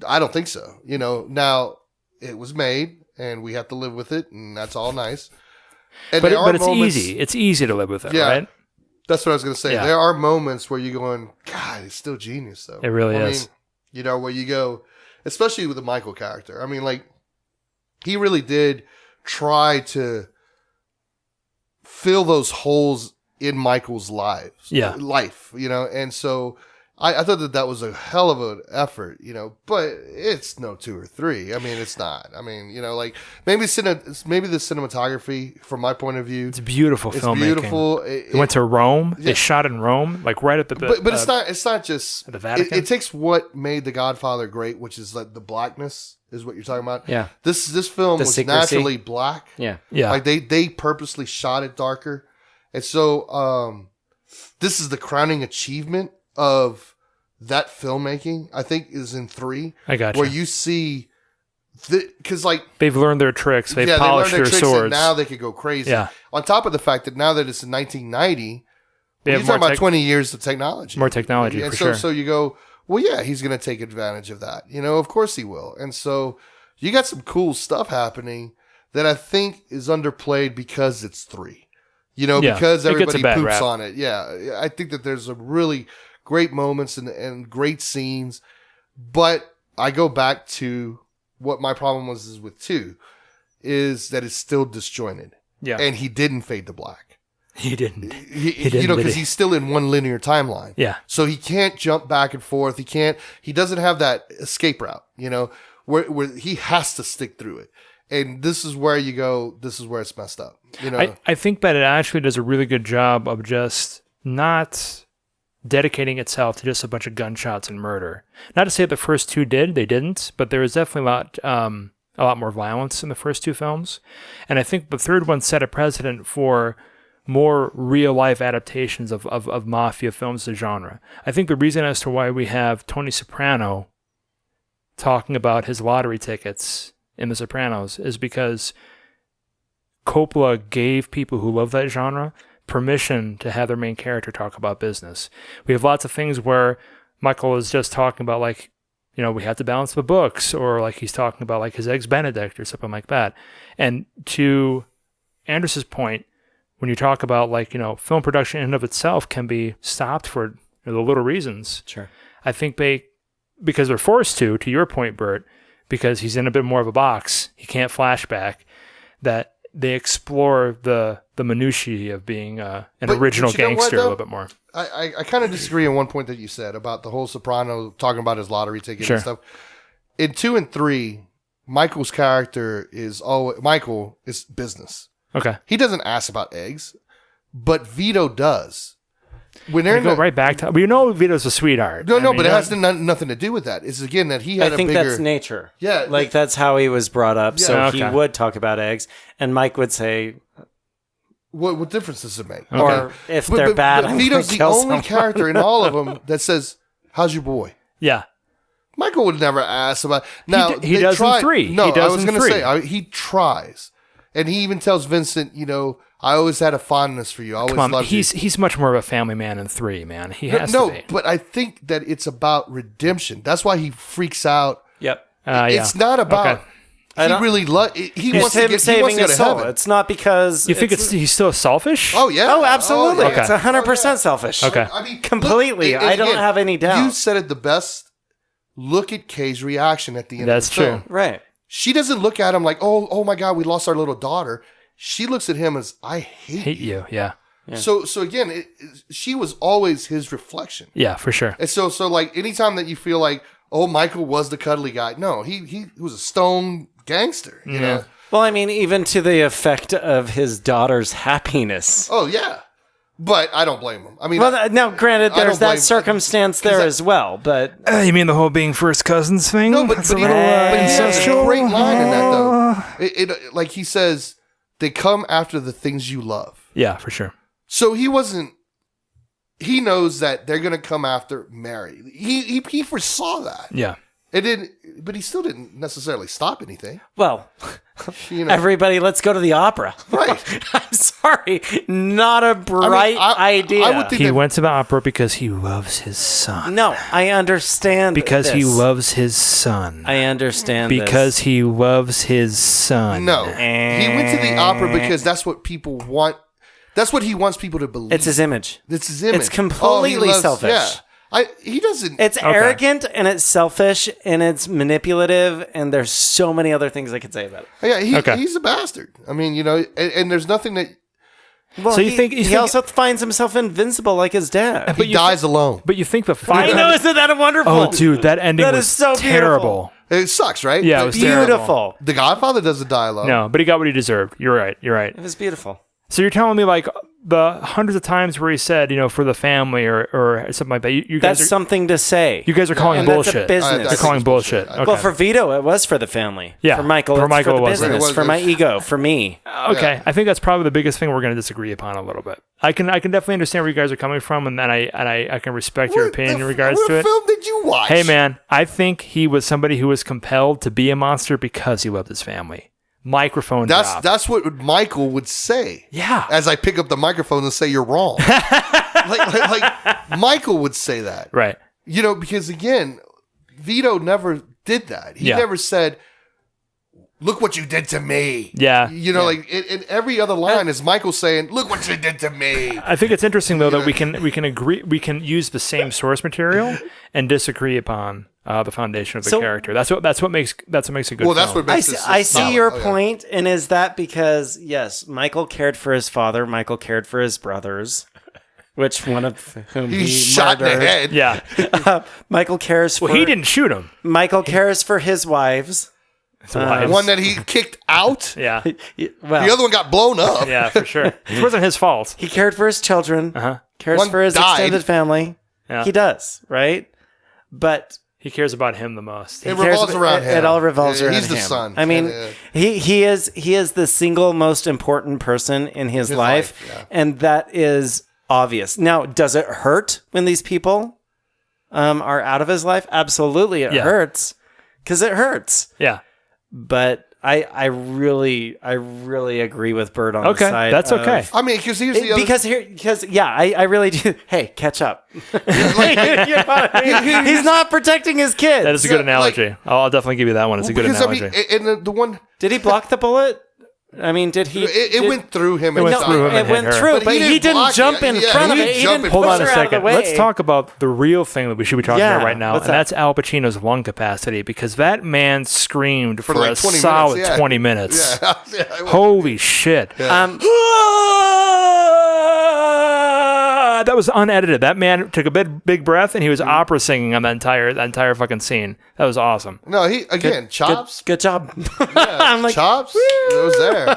I don't think so. You know, now it was made and we have to live with it, and that's all nice. And but it's easy. It's easy to live with it, right? That's what I was going to say. Yeah. There are moments where you're going, God, it's still genius, though. It really is. Mean, you know, where you go, especially with the Michael character. I mean, like, he really did try to fill those holes in Michael's life, you know, and so I thought that was a hell of an effort, you know, but it's no 2 or 3. I mean, it's not. I mean, you know, like maybe the cinematography, from my point of view, it's beautiful filmmaking. Beautiful. It went to Rome. They shot in Rome, like right at the. But it's not. It's not just the Vatican. It takes what made The Godfather great, which is like the blackness, is what you're talking about. Yeah. This film was secrecy. naturally black. Yeah. Like they purposely shot it darker, and so this is the crowning achievement of that filmmaking, I think, is in 3. I got you. Where you see, because like they've learned their tricks, they've they polished learned their tricks, and swords. now they could go crazy. Yeah. On top of the fact that now that it's in 1990, you're have talking more about 20 years of technology, more technology, and for so sure. so you go, well, yeah, he's going to take advantage of that. You know, of course he will. And so you got some cool stuff happening that I think is underplayed because it's 3. You know, because everybody poops on it. Yeah, I think that there's a really great moments and great scenes, but I go back to what my problem is with 2, is that it's still disjointed. Yeah, and he didn't fade to black. He didn't. He didn't, you know, because he's still in one linear timeline. Yeah, so he can't jump back and forth. He can't. He doesn't have that escape route. You know, where he has to stick through it. And this is where you go, this is where it's messed up. You know, I think that it actually does a really good job of just not dedicating itself to just a bunch of gunshots and murder. Not to say the first 2 did, they didn't, but there was definitely a lot more violence in the first 2 films. And I think the third one set a precedent for more real-life adaptations of mafia films, the genre. I think the reason as to why we have Tony Soprano talking about his lottery tickets in The Sopranos is because Coppola gave people who love that genre permission to have their main character talk about business. We have lots of things where Michael is just talking about, like, you know, we have to balance the books, or like he's talking about like his Eggs Benedict or something like that. And to Andrus's point, when you talk about, like, you know, film production in and of itself can be stopped for the little reasons. Sure. I think because they're forced to your point, Bert, because he's in a bit more of a box, he can't flashback, that they explore the minutiae of being an original gangster a little bit more. I kind of disagree on one point that you said about the whole Soprano talking about his lottery ticket and stuff. In 2 and 3, Michael's character is business. Okay. He doesn't ask about eggs, but Vito does. When they go right back to, we know Vito's a sweetheart. No, but it has nothing to do with that. It's again that he had I think a bigger. That's nature. Yeah, like that's how he was brought up. Yeah. So he would talk about eggs, and Mike would say, "What difference does it make?" Or if they're bad, but Vito's the only character in all of them that says, "How's your boy?" Yeah. Michael would never ask about. Now he does in 3. No, he does I was going to say he tries, and he even tells Vincent, you know, I always had a fondness for you. I always loved you. He's much more of a family man in 3, man. He has to be. But I think that it's about redemption. That's why he freaks out. Yep. It's not about. Okay. He really he it's wants to him get saving he wants his to go to soul. heaven. It's not because you think he's still selfish. Oh yeah. Oh, absolutely. Oh, yeah. It's 100% selfish. Okay. I mean, completely. Look, I don't have any doubt. You said it the best. Look at Kay's reaction at the end. That's of the film. true. Right. She doesn't look at him like, oh my God, we lost our little daughter. She looks at him as, I hate you. Yeah. So again, she was always his reflection. Yeah, for sure. And so like anytime that you feel like, oh, Michael was the cuddly guy. No, he was a stone gangster. You know. Well, I mean, even to the effect of his daughter's happiness. Oh yeah, but I don't blame him. I mean, well, now granted, there's that circumstance there as well. But you mean the whole being first cousins thing? No, but he has a great line in that though. It like he says, they come after the things you love. Yeah, for sure. So he knows that they're going to come after Mary. He foresaw that. Yeah. It didn't, but he still didn't necessarily stop anything. Well, You know. everybody, let's go to the opera. Right. I'm sorry. Not a bright idea. I would think He went to the opera because he loves his son. No, I understand. Because he this. loves his son. I understand. Because he loves his son. No. He went to the opera because that's what people want. That's what he wants people to believe. It's his image. It's his image. It's completely selfish. Yeah. He doesn't. It's arrogant and it's selfish and it's manipulative and there's so many other things I could say about it. Yeah, he's a bastard. I mean, you know, and there's nothing that. Well, So he also finds himself invincible like his dad. He dies alone. But you think the I know, isn't that wonderful? Oh, dude, that ending That was is so terrible. It sucks, right? Yeah, it was beautiful. terrible. The Godfather doesn't die alone. No, but he got what he deserved. You're right. It was beautiful. So you're telling me like the hundreds of times where he said, you know, for the family or something like that. You guys That's are, something to say. You guys are calling And that's a bullshit. business. You're calling bullshit. Okay. Well, for Vito, it was for the family. Yeah. For Michael, For it's Michael, for the it wasn't. business. For my ego. For me. Okay, I think that's probably the biggest thing we're going to disagree upon a little bit. I can definitely understand where you guys are coming from, and then I can respect your opinion in regards to it. What film did you watch? Hey man, I think he was somebody who was compelled to be a monster because he loved his family. Microphone drop. That's what Michael would say. Yeah. As I pick up the microphone and say you're wrong. like Michael would say that. Right. You know, because again, Vito never did that. He never said, "Look what you did to me." Yeah. You know, like in every other line is Michael saying, "Look what you did to me." I think it's interesting though that we can agree, we can use the same source material and disagree upon the foundation of the character. That's what makes a good film. That's what makes I see your point, and is that because yes, Michael cared for his father, Michael cared for his brothers, which one of whom he shot in the murdered. head. Yeah. Michael cares for. Well, he didn't shoot him. Michael cares for his wives. One that he kicked out. Yeah. Well, the other one got blown up. Yeah, for sure. It wasn't his fault. He cared for his children. Cares One for his died. extended family. Yeah. He does, right? But he cares about him the most. It revolves around him. It all revolves around him. He's the son. I mean, he is the single most important person in his life, and that is obvious. Now, does it hurt when these people are out of his life? Absolutely, it hurts because it hurts. Yeah. But I really agree with Bert on the side. That's okay. I mean, because here's the other... I really do. Hey, catch up. You know what I mean? He's not protecting his kids. That is a good analogy. I'll definitely give you that one. It's a good analogy. And the one... Did he block the bullet? I mean, did he? It went through him. It went through him. It went through, but he didn't jump in front of it. He didn't Hold push on a her out of the second. way. Let's talk about the real thing that we should be talking about right now, what's and that? that's Al Pacino's lung capacity, because that man screamed for like a 20 solid minutes, 20 minutes. Yeah. Holy shit. That was unedited. That man took a big breath and he was opera singing on that entire fucking scene. That was awesome. No, he again chops. Good job. Yeah, I'm like, chops. It was there,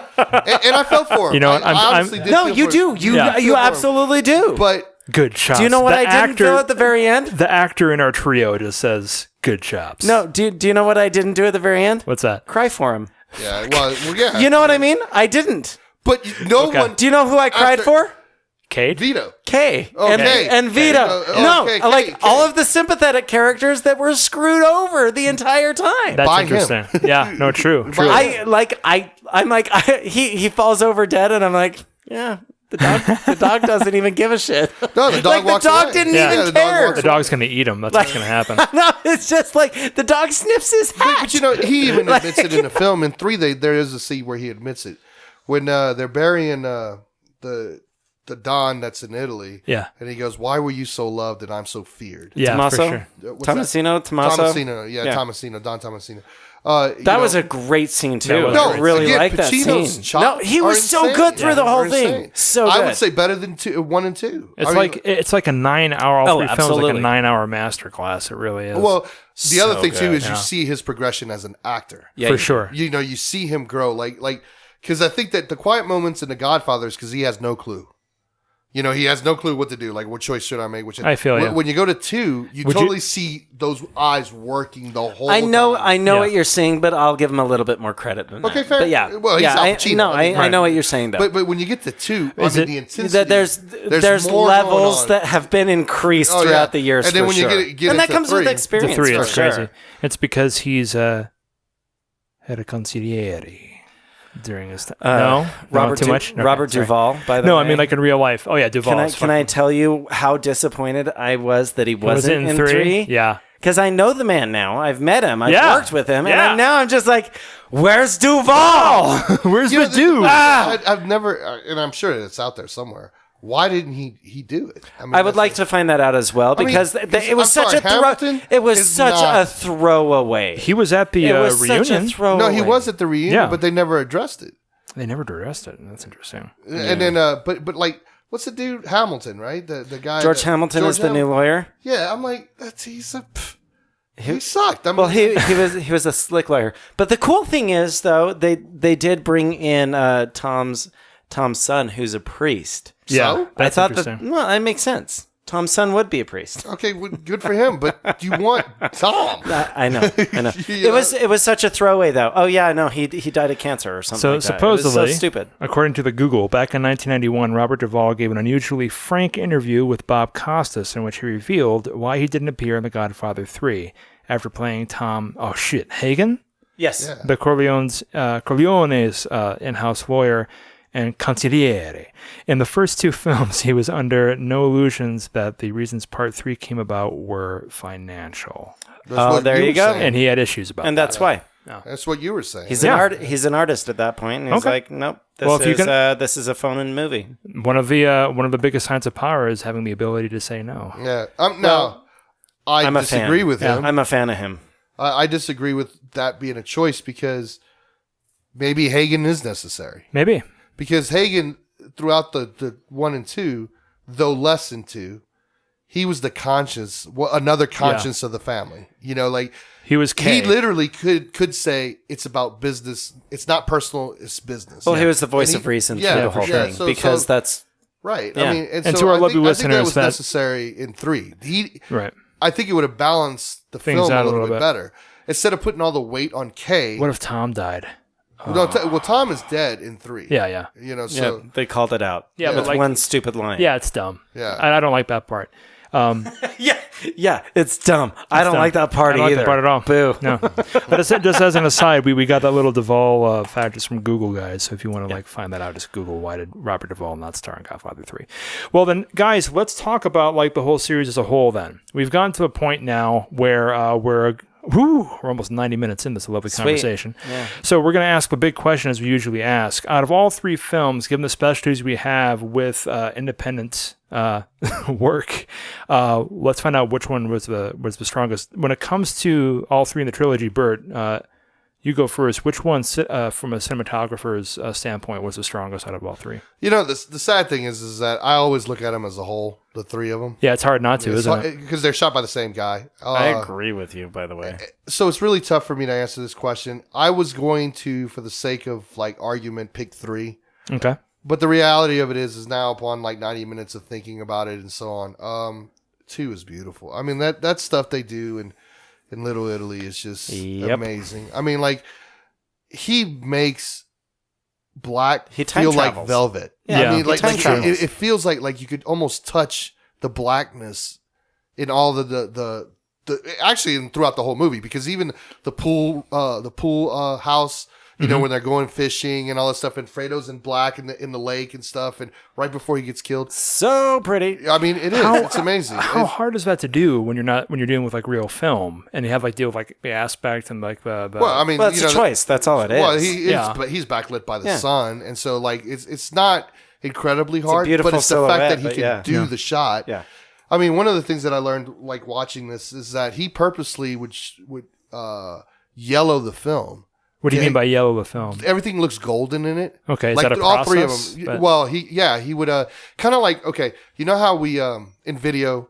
and I felt for him. You know, I honestly did no, feel you for do. him. You I feel you for him. absolutely do. But good chops. do you know what The I didn't feel at the very end? The actor in our trio just says good chops. No. Do you know what I didn't do at the very end? What's that? Cry for him. yeah, well, yeah. You know what I mean? I didn't. But no Okay. one. Do you know who I cried for? Kate? Vito. Kay. Okay. And Vito. Okay. No, Okay, like Kay. all of the sympathetic characters that were screwed over the entire time. That's By him. interesting. Yeah, no, true. By- I'm like he falls over dead, and I'm like, yeah, the dog doesn't even give a shit. No, the dog like walks the dog away. didn't Yeah. even Yeah, the dog care. walks The dog's going to eat him. That's what's going to happen. No, it's just like the dog sniffs his hat. But you know, he even admits it in the film. In 3, there is a scene where he admits it when they're burying the Don that's in Italy. Yeah. And he goes, "Why were you so loved and I'm so feared?" Yeah, Tommaso? for sure. What's that? Tomasino. Tomasino. Yeah, Yeah. Tomasino. Don Tomasino. That was a great scene too. was I great. really again, like that Pacino's scene. chops No, he are was so insane. good through the Yeah, whole they're thing. insane. So good. I would say better than 1 and 2. It's like a 9-hour. All Oh, three films like absolutely. a 9-hour masterclass. It really is. Well, the other thing too good, is yeah. you see his progression as an actor. Yeah, for sure. You know, you see him grow. Like because I think that the quiet moments in The Godfather is because he has no clue. You know, he has no clue what to do. Like, what choice should I make? I feel you. When you go to 2, you totally see those eyes working the whole I know time. what you're saying, but I'll give him a little bit more credit than that. Okay, fair. But yeah, Well, he's Al Pacino. I know what you're saying, though. But when you get to 2, the intensity. There's more levels that have been increased throughout the years, and then when you get and that into comes 3, with experience. The 3 for is sure. crazy. It's because he's head of consigliere during his time. Too much. Okay, Robert sorry. Duvall. By the way, I mean like in real life. Oh yeah, Duvall. Can I tell you how disappointed I was that he wasn't in 3? Yeah. Because I know the man now. I've met him. I've worked with him. Yeah. And now I'm just like, where's Duvall? Where's the dude? I've never, and I'm sure it's out there somewhere. Why didn't he do it? I mean, I would like to find that out as well because it was such a throwaway. He was at the reunion. No, he was at the reunion, but they never addressed it. They never addressed it. That's interesting. And then, but like, what's the dude? Hamilton, right? The guy. George Hamilton is the new lawyer. Yeah, I'm like, he sucked. I mean, well, he was a slick lawyer. But the cool thing is, though, they did bring in Tom's son, who's a priest. Yeah, I thought that makes sense. Tom's son would be a priest. Okay, well, good for him. But you want Tom? I know. It was such a throwaway, though. Oh yeah, no, he died of cancer or something. So like that. supposedly, It was so stupid. According to the Google, back in 1991, Robert Duvall gave an unusually frank interview with Bob Costas in which he revealed why he didn't appear in The Godfather 3 after playing Tom. Oh shit, Hagen. Yes, the Corleone's in-house lawyer and consigliere. In the first 2 films, he was under no illusions that the reasons Part 3 came about were financial. There you go. And he had issues about that. And that's why. No. That's what you were saying. He's an artist at that point. And he's like, nope, this is a phone-in movie. One of the biggest signs of power is having the ability to say no. Yeah. I disagree with him. I'm a fan of him. I disagree with that being a choice because maybe Hagen is necessary. Maybe. Because Hagen, throughout the 1 and 2, though less than 2, he was the conscience, another conscience of the family. You know, like he was. He literally could say it's about business. It's not personal. It's business. Well, he was the voice of reason through the whole thing because that's right. Yeah. I mean, and to our lovely listeners, that was necessary in 3. Right. I think it would have balanced the film a little bit better instead of putting all the weight on Kay. What if Tom died? No, Tom is dead in 3. Yeah. You know, so they called it out. Yeah, with but one stupid line. Yeah, it's dumb. Yeah, I don't like that part. Yeah, it's dumb. I don't like that part I don't either. like that part at all. Boo. No. But just as an aside, we got that little Duvall fact just from Google, guys. So if you want to find that out, just Google why did Robert Duvall not star in Godfather 3. Well then, guys, let's talk about the whole series as a whole. Then we've gotten to a point now where we're almost 90 minutes in this lovely conversation. Yeah. So we're going to ask the big question as we usually ask. Out of all 3 films, given the specialties we have with independent work, let's find out which one was the strongest. When it comes to all 3 in the trilogy, Bert, you go first. Which one, from a cinematographer's standpoint, was the strongest out of all 3? You know, the sad thing is that I always look at them as a whole, the 3 of them. Yeah, it's hard not to, isn't it? Because they're shot by the same guy. I agree with you, by the way. So it's really tough for me to answer this question. I was going to, for the sake of argument, pick 3. Okay. But the reality of it is now upon 90 minutes of thinking about it and so on, 2 is beautiful. I mean, that stuff they do in Little Italy is just amazing. I mean, he makes black feel like velvet. Yeah. I mean, it feels like you could almost touch the blackness in all the actually and throughout the whole movie, because even the pool house, you know, when they're going fishing and all this stuff, and Fredo's in black in the lake and stuff, and right before he gets killed, so pretty. I mean, it is. It's amazing. How hard is that to do when you're dealing with real film and you have deal with the aspect and the well, I mean, it's a choice. That's all it is. Well, but he's backlit by the sun, and so it's not incredibly hard, but it's the fact that he can do the shot. Yeah. I mean, one of the things that I learned watching this is that he purposely would yellow the film. What do you mean by yellow the film? Everything looks golden in it. Okay, is that a all process? 3 of them. Well, he would kind of okay. You know how we in video,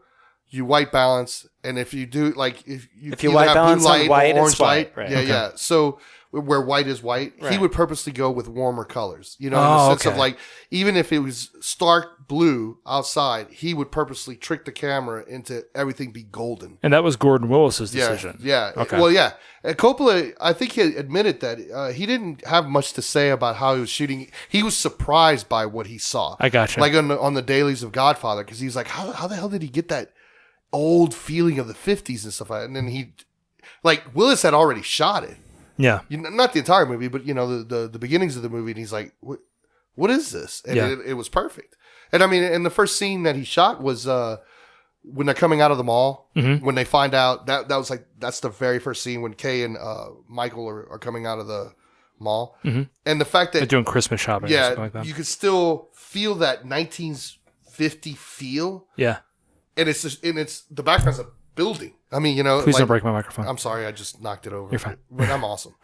you white balance, and if you do like if you white have balance blue on light white, or orange it's white, light, right. yeah. So where white is white, he Right. would purposely go with warmer colors. You know, in the sense of like even if it was stark blue outside, he would purposely trick the camera into everything be golden. And that was Gordon Willis's decision. Yeah. Okay. Well, yeah. Coppola, I think he admitted that he didn't have much to say about how he was shooting. He was surprised by what he saw. I gotcha. Like on the dailies of Godfather, because he's like, how the hell did he get that old feeling of the 50s and stuff like that? And then like Willis had already shot it. Yeah. Not the entire movie, but the beginnings of the movie, and he's like, what is this? And it was perfect. And I mean, and the first scene that he shot was when they're coming out of the mall, when they find out that was like, that's the very first scene when Kay and Michael are coming out of the mall. And the fact that they're doing Christmas shopping. or something like that. you could still feel that 1950 feel. Yeah. And it's the background's a building. I mean, Please don't break my microphone. I'm sorry, I just knocked it over. You're fine. But I'm awesome.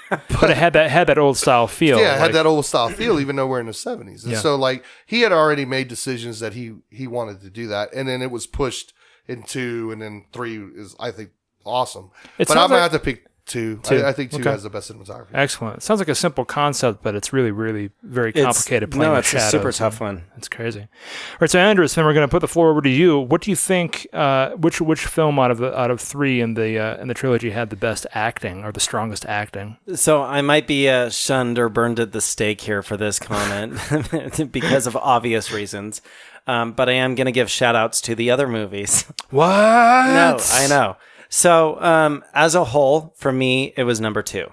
But it had that old style feel. Yeah, it had that old style feel, even though we're in the 70s. And Yeah. so, like, he had already made decisions that he wanted to do that, and then it was pushed in 2, and then 3 is, I think, awesome. But I'm gonna have to pick 2. I think 2 has the best cinematography. Excellent. It sounds like a simple concept, but it's really, really very complicated. Playing with it's shadows. a super tough one. It's crazy. All right, so Andrus, then we're going to put the floor over to you. What do you think? Which film out of 3 in the trilogy had the best acting or the strongest acting? So I might be shunned or burned at the stake here for this comment because of obvious reasons. But I am going to give shout outs to the other movies. What? No, I know. So, as a whole, for me, it was number 2.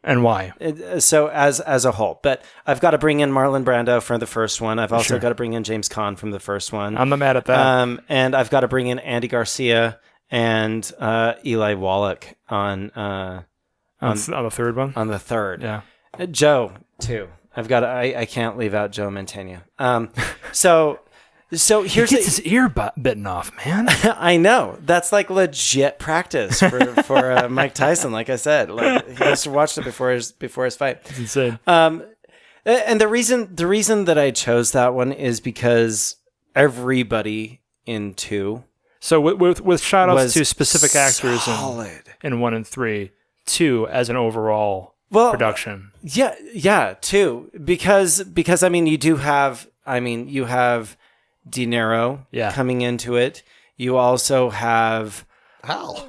And why? So, as a whole. But I've got to bring in Marlon Brando for the first one. I've also got to bring in James Caan from the first one. I'm not mad at that. And I've got to bring in Andy Garcia and Eli Wallach on the third one? On the third. Yeah. Joe, too. I can't leave out Joe Mantegna. So here's he gets his ear bitten off, man. I know. That's like legit practice for Mike Tyson. Like I said, like he must have watched it before his fight. It's insane. And the reason that I chose that one is because everybody in 2. So with shout outs to specific actors solid. in 1 and 3, 2 as an overall production. Yeah, 2 because I mean you have De Niro coming into it. You also have Hal.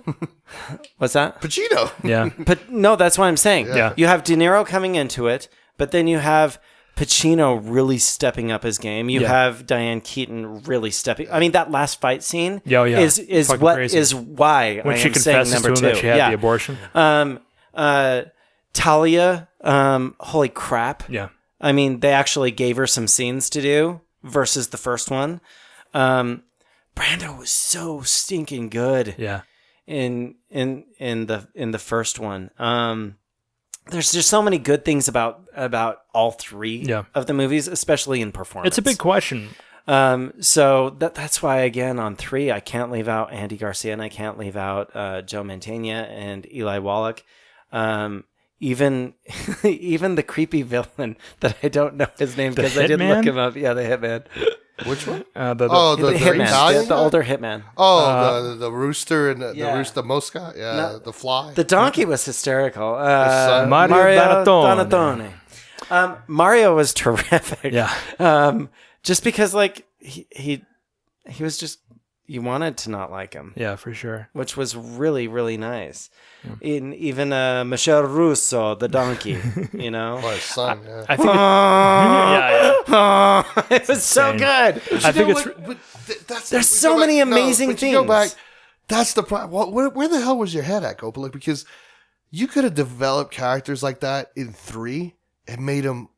What's that? Pacino. Yeah. But no, that's what I'm saying. Yeah. You have De Niro coming into it, but then you have Pacino really stepping up his game. You have Diane Keaton really stepping. I mean, that last fight scene is Fucking what crazy. is why when I she am saying confesses number to him 2. that she had the abortion. Talia, holy crap. Yeah. I mean, they actually gave her some scenes to do versus the first one. Brando was so stinking good. Yeah. In the first one. There's just so many good things about all 3 of the movies, especially in performance. It's a big question. So that's why, again, on 3, I can't leave out Andy Garcia and I can't leave out Joe Mantegna and Eli Wallach. Even the creepy villain that I don't know his name because I didn't look him up. Yeah, the hitman. Which one? The hitman, the older hitman. Oh, the rooster and the rooster Mosca. Yeah, no, the fly. The donkey was hysterical. Mario Donatone. Mario was terrific. Yeah. Just because like he was just, you wanted to not like him. Yeah, for sure. Which was really, really nice. Yeah. Even Michel Russo, the donkey, you know? My son, yeah. I think it was so good. I think there's so many amazing things. You go back, that's the problem. Where the hell was your head at, Coppola? Because you could have developed characters like that in 3 and made them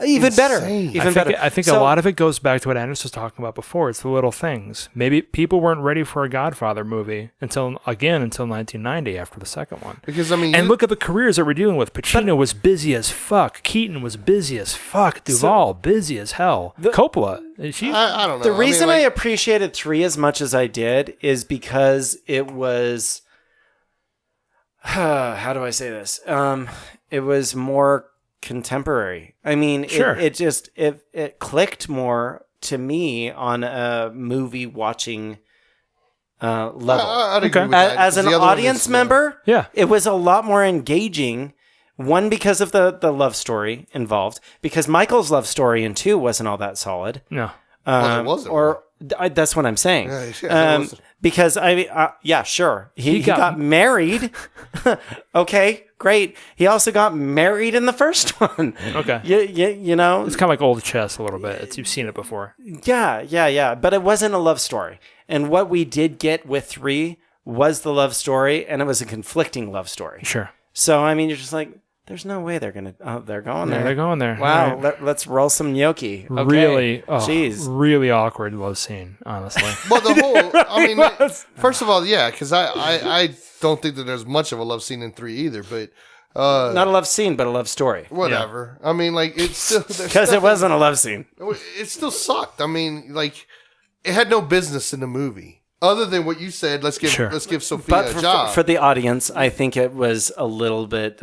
even better. I think a lot of it goes back to what Andrus was talking about before. It's the little things. Maybe people weren't ready for a Godfather movie until 1990 after the second one. Because I mean, and look at the careers that we're dealing with. Pacino was busy as fuck. Keaton was busy as fuck. Duvall busy as hell. Coppola. I don't know. The reason I appreciated 3 as much as I did is because it was. How do I say this? It was more contemporary. I mean, it clicked more to me on a movie watching level. I'd agree with that, As 'cause an the other one audience is, member, Yeah. it was a lot more engaging. One, because of the love story involved, because Michael's love story in 2 wasn't all that solid. No. Well, it wasn't. That's what I'm saying. Yeah, it wasn't. Because sure, he got married. Okay, great. He also got married in the first one. Okay. You know, It's kind of like Old Chess a little bit. You've seen it before. Yeah. But it wasn't a love story. And what we did get with 3 was the love story, and it was a conflicting love story. Sure. So I mean, you're just like, there's no way they're gonna. Oh, they're going there. They're going there. Wow. Right. Let's roll some gnocchi. Okay. Really, jeez. really awkward love scene, honestly. Well, the whole, I mean, first of all, yeah, because I don't think that there's much of a love scene in 3 either, but not a love scene, but a love story. Whatever. Yeah. I mean, like, it's still because it wasn't a love scene. It still sucked. I mean, like, it had no business in the movie. Other than what you said, let's give Sophia a job. For the audience, I think it was a little bit.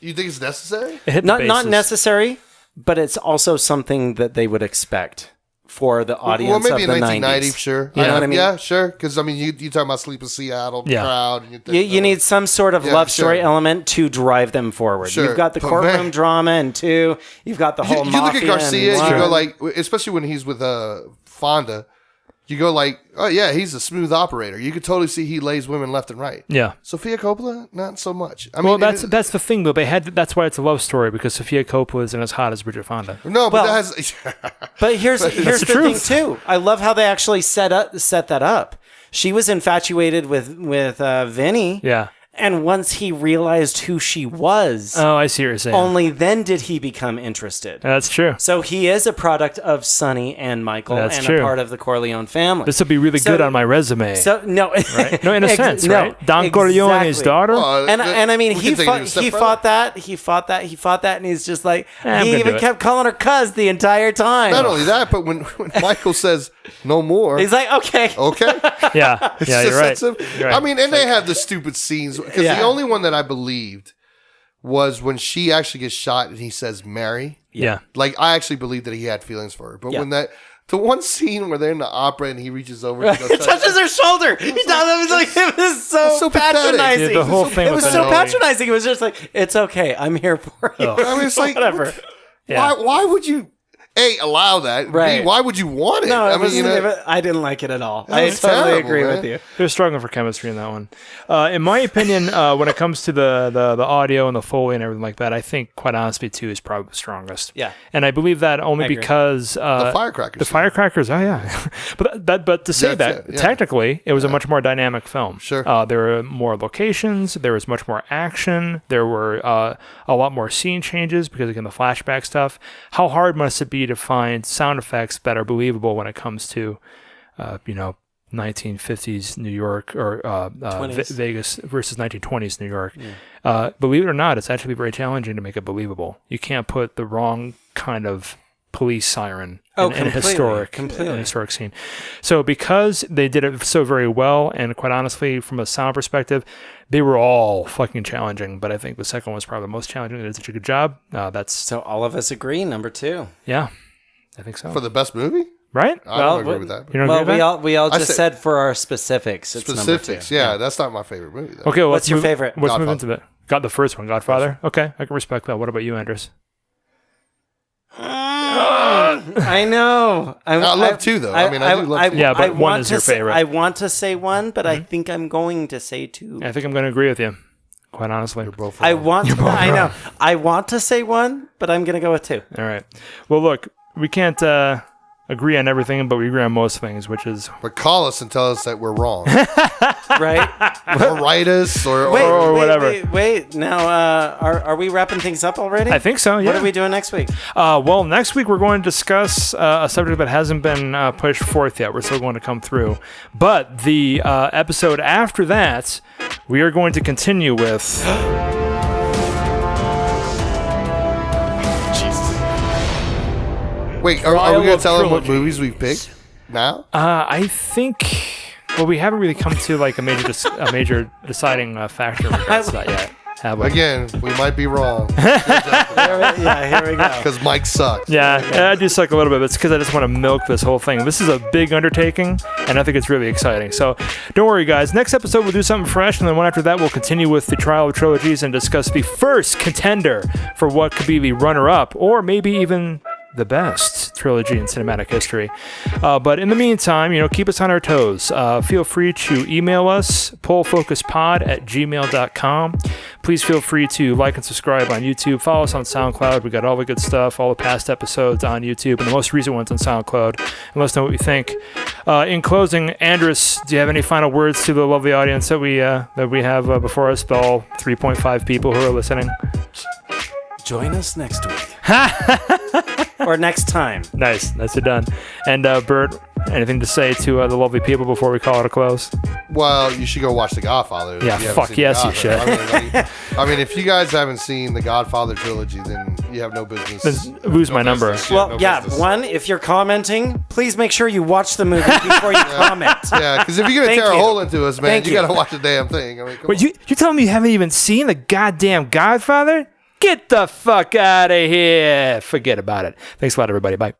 You think it's necessary? Not necessary, but it's also something that they would expect for the audience maybe of the in 1990, 90s. sure. You know what I mean? Yeah, sure. Because, I mean, you talking about Sleep in Seattle, crowd. And you need some sort of love story element to drive them forward. Sure. You've got the courtroom drama in 2. You've got the whole you mafia. look at Garcia, and you go like, especially when he's with Fonda, you go like, oh yeah, he's a smooth operator. You could totally see he lays women left and right. Yeah. Sofia Coppola, not so much. I Well, mean, that's the thing though. That's why it's a love story, because Sofia Coppola isn't as hot as Bridget Fonda. No, but that has. But here's the thing too. I love how they actually set that up. She was infatuated with Vinny. Yeah. And once he realized who she was, oh, I see what you're saying. Only then did he become interested. That's true. So he is a product of Sonny and Michael, That's and true. a part of the Corleone family. This will be really good on my resume. So no, right? No, in a sense, right? Don Corleone and his daughter. Well, and I mean, he fought that, and he's just like he even kept calling her cuz the entire time. Not only that, but when Michael says no more, he's like, okay. Yeah, you're right. I mean, and they have the stupid scenes. Because the only one that I believed was when she actually gets shot and he says Mary. Yeah. Like, I actually believed that he had feelings for her. But when the one scene where they're in the opera and he reaches over and touches her shoulder. He does like it was so patronizing. Yeah, the whole thing it was so patronizing. It was just like, it's okay. I'm here for you. I mean, it's like, whatever. Why would you A, allow that? Right. B, why would you want it? No, I mean, I didn't like it at all. That I was totally terrible, agree man. with you. They're struggling for chemistry in that one. In my opinion, when it comes to the audio and the Foley and everything like that, I think, quite honestly, 2 is probably the strongest. Yeah. And I believe that only because the firecrackers. The firecrackers, oh yeah. but to say technically, it was a much more dynamic film. Sure. There were more locations. There was much more action. There were a lot more scene changes because, again, the flashback stuff. How hard must it be to find sound effects that are believable when it comes to, 1950s New York or Vegas versus 1920s New York. Yeah. Believe it or not, it's actually very challenging to make it believable. You can't put the wrong kind of police siren in a historic scene. So because they did it so very well, and quite honestly, from a sound perspective, they were all fucking challenging. But I think the second one was probably the most challenging. They did such a good job. So all of us agree, number 2. Yeah, I think so. For the best movie? Right? I don't agree with that. You don't agree with that? we all just said for our specifics. It's specifics, number 2. yeah, that's not my favorite movie, though. Okay, well, what's your favorite? Let's move into it. Got the first one, Godfather. Okay, I can respect that. What about you, Andrus? I know. I love 2, though. I do love 2. Yeah, but 1 is your favorite. I want to say 1, but I think I'm going to say 2. I think I'm going to agree with you. Quite honestly, you're both wrong. I know. I want to say 1, but I'm going to go with 2. All right. Well, look, we can't agree on everything, but we agree on most things, which is. But call us and tell us that we're wrong, right? Or write us, or whatever. Wait. Now, are we wrapping things up already? I think so. Yeah. What are we doing next week? Well, next week we're going to discuss a subject that hasn't been pushed forth yet. We're still going to come through, but the episode after that, we are going to continue with. Wait, are we going to tell them what movies we've picked now? I think. Well, we haven't really come to like a major deciding factor in regards to that yet. Have we? Again, we might be wrong. Here we go. Because Mike sucks. Yeah, I do suck a little bit. But it's because I just want to milk this whole thing. This is a big undertaking, and I think it's really exciting. So don't worry, guys. Next episode, we'll do something fresh, and then one after that, we'll continue with the Trial of Trilogies and discuss the first contender for what could be the runner-up, or maybe even the best trilogy in cinematic history. But in the meantime, keep us on our toes. Feel free to email us, pullfocuspod@gmail.com. Please feel free to like and subscribe on YouTube. Follow us on SoundCloud. We got all the good stuff, all the past episodes on YouTube, and the most recent ones on SoundCloud. And let us know what you think. In closing, Andrus, do you have any final words to the lovely audience that we have before us, all 3.5 people who are listening? Join us next week. Or next time. Nice. Nicely done. And Bert, anything to say to the lovely people before we call it a close? Well, you should go watch The Godfather. Yeah, fuck yes, you should. I mean, if you guys haven't seen The Godfather Trilogy, then you have no business. Then lose my number. Well, one, if you're commenting, please make sure you watch the movie before you comment. Yeah, because if you're going to tear a hole into us, man, you got to watch the damn thing. I mean, Wait, you telling me you haven't even seen the goddamn Godfather? Get the fuck out of here. Forget about it. Thanks a lot, everybody. Bye.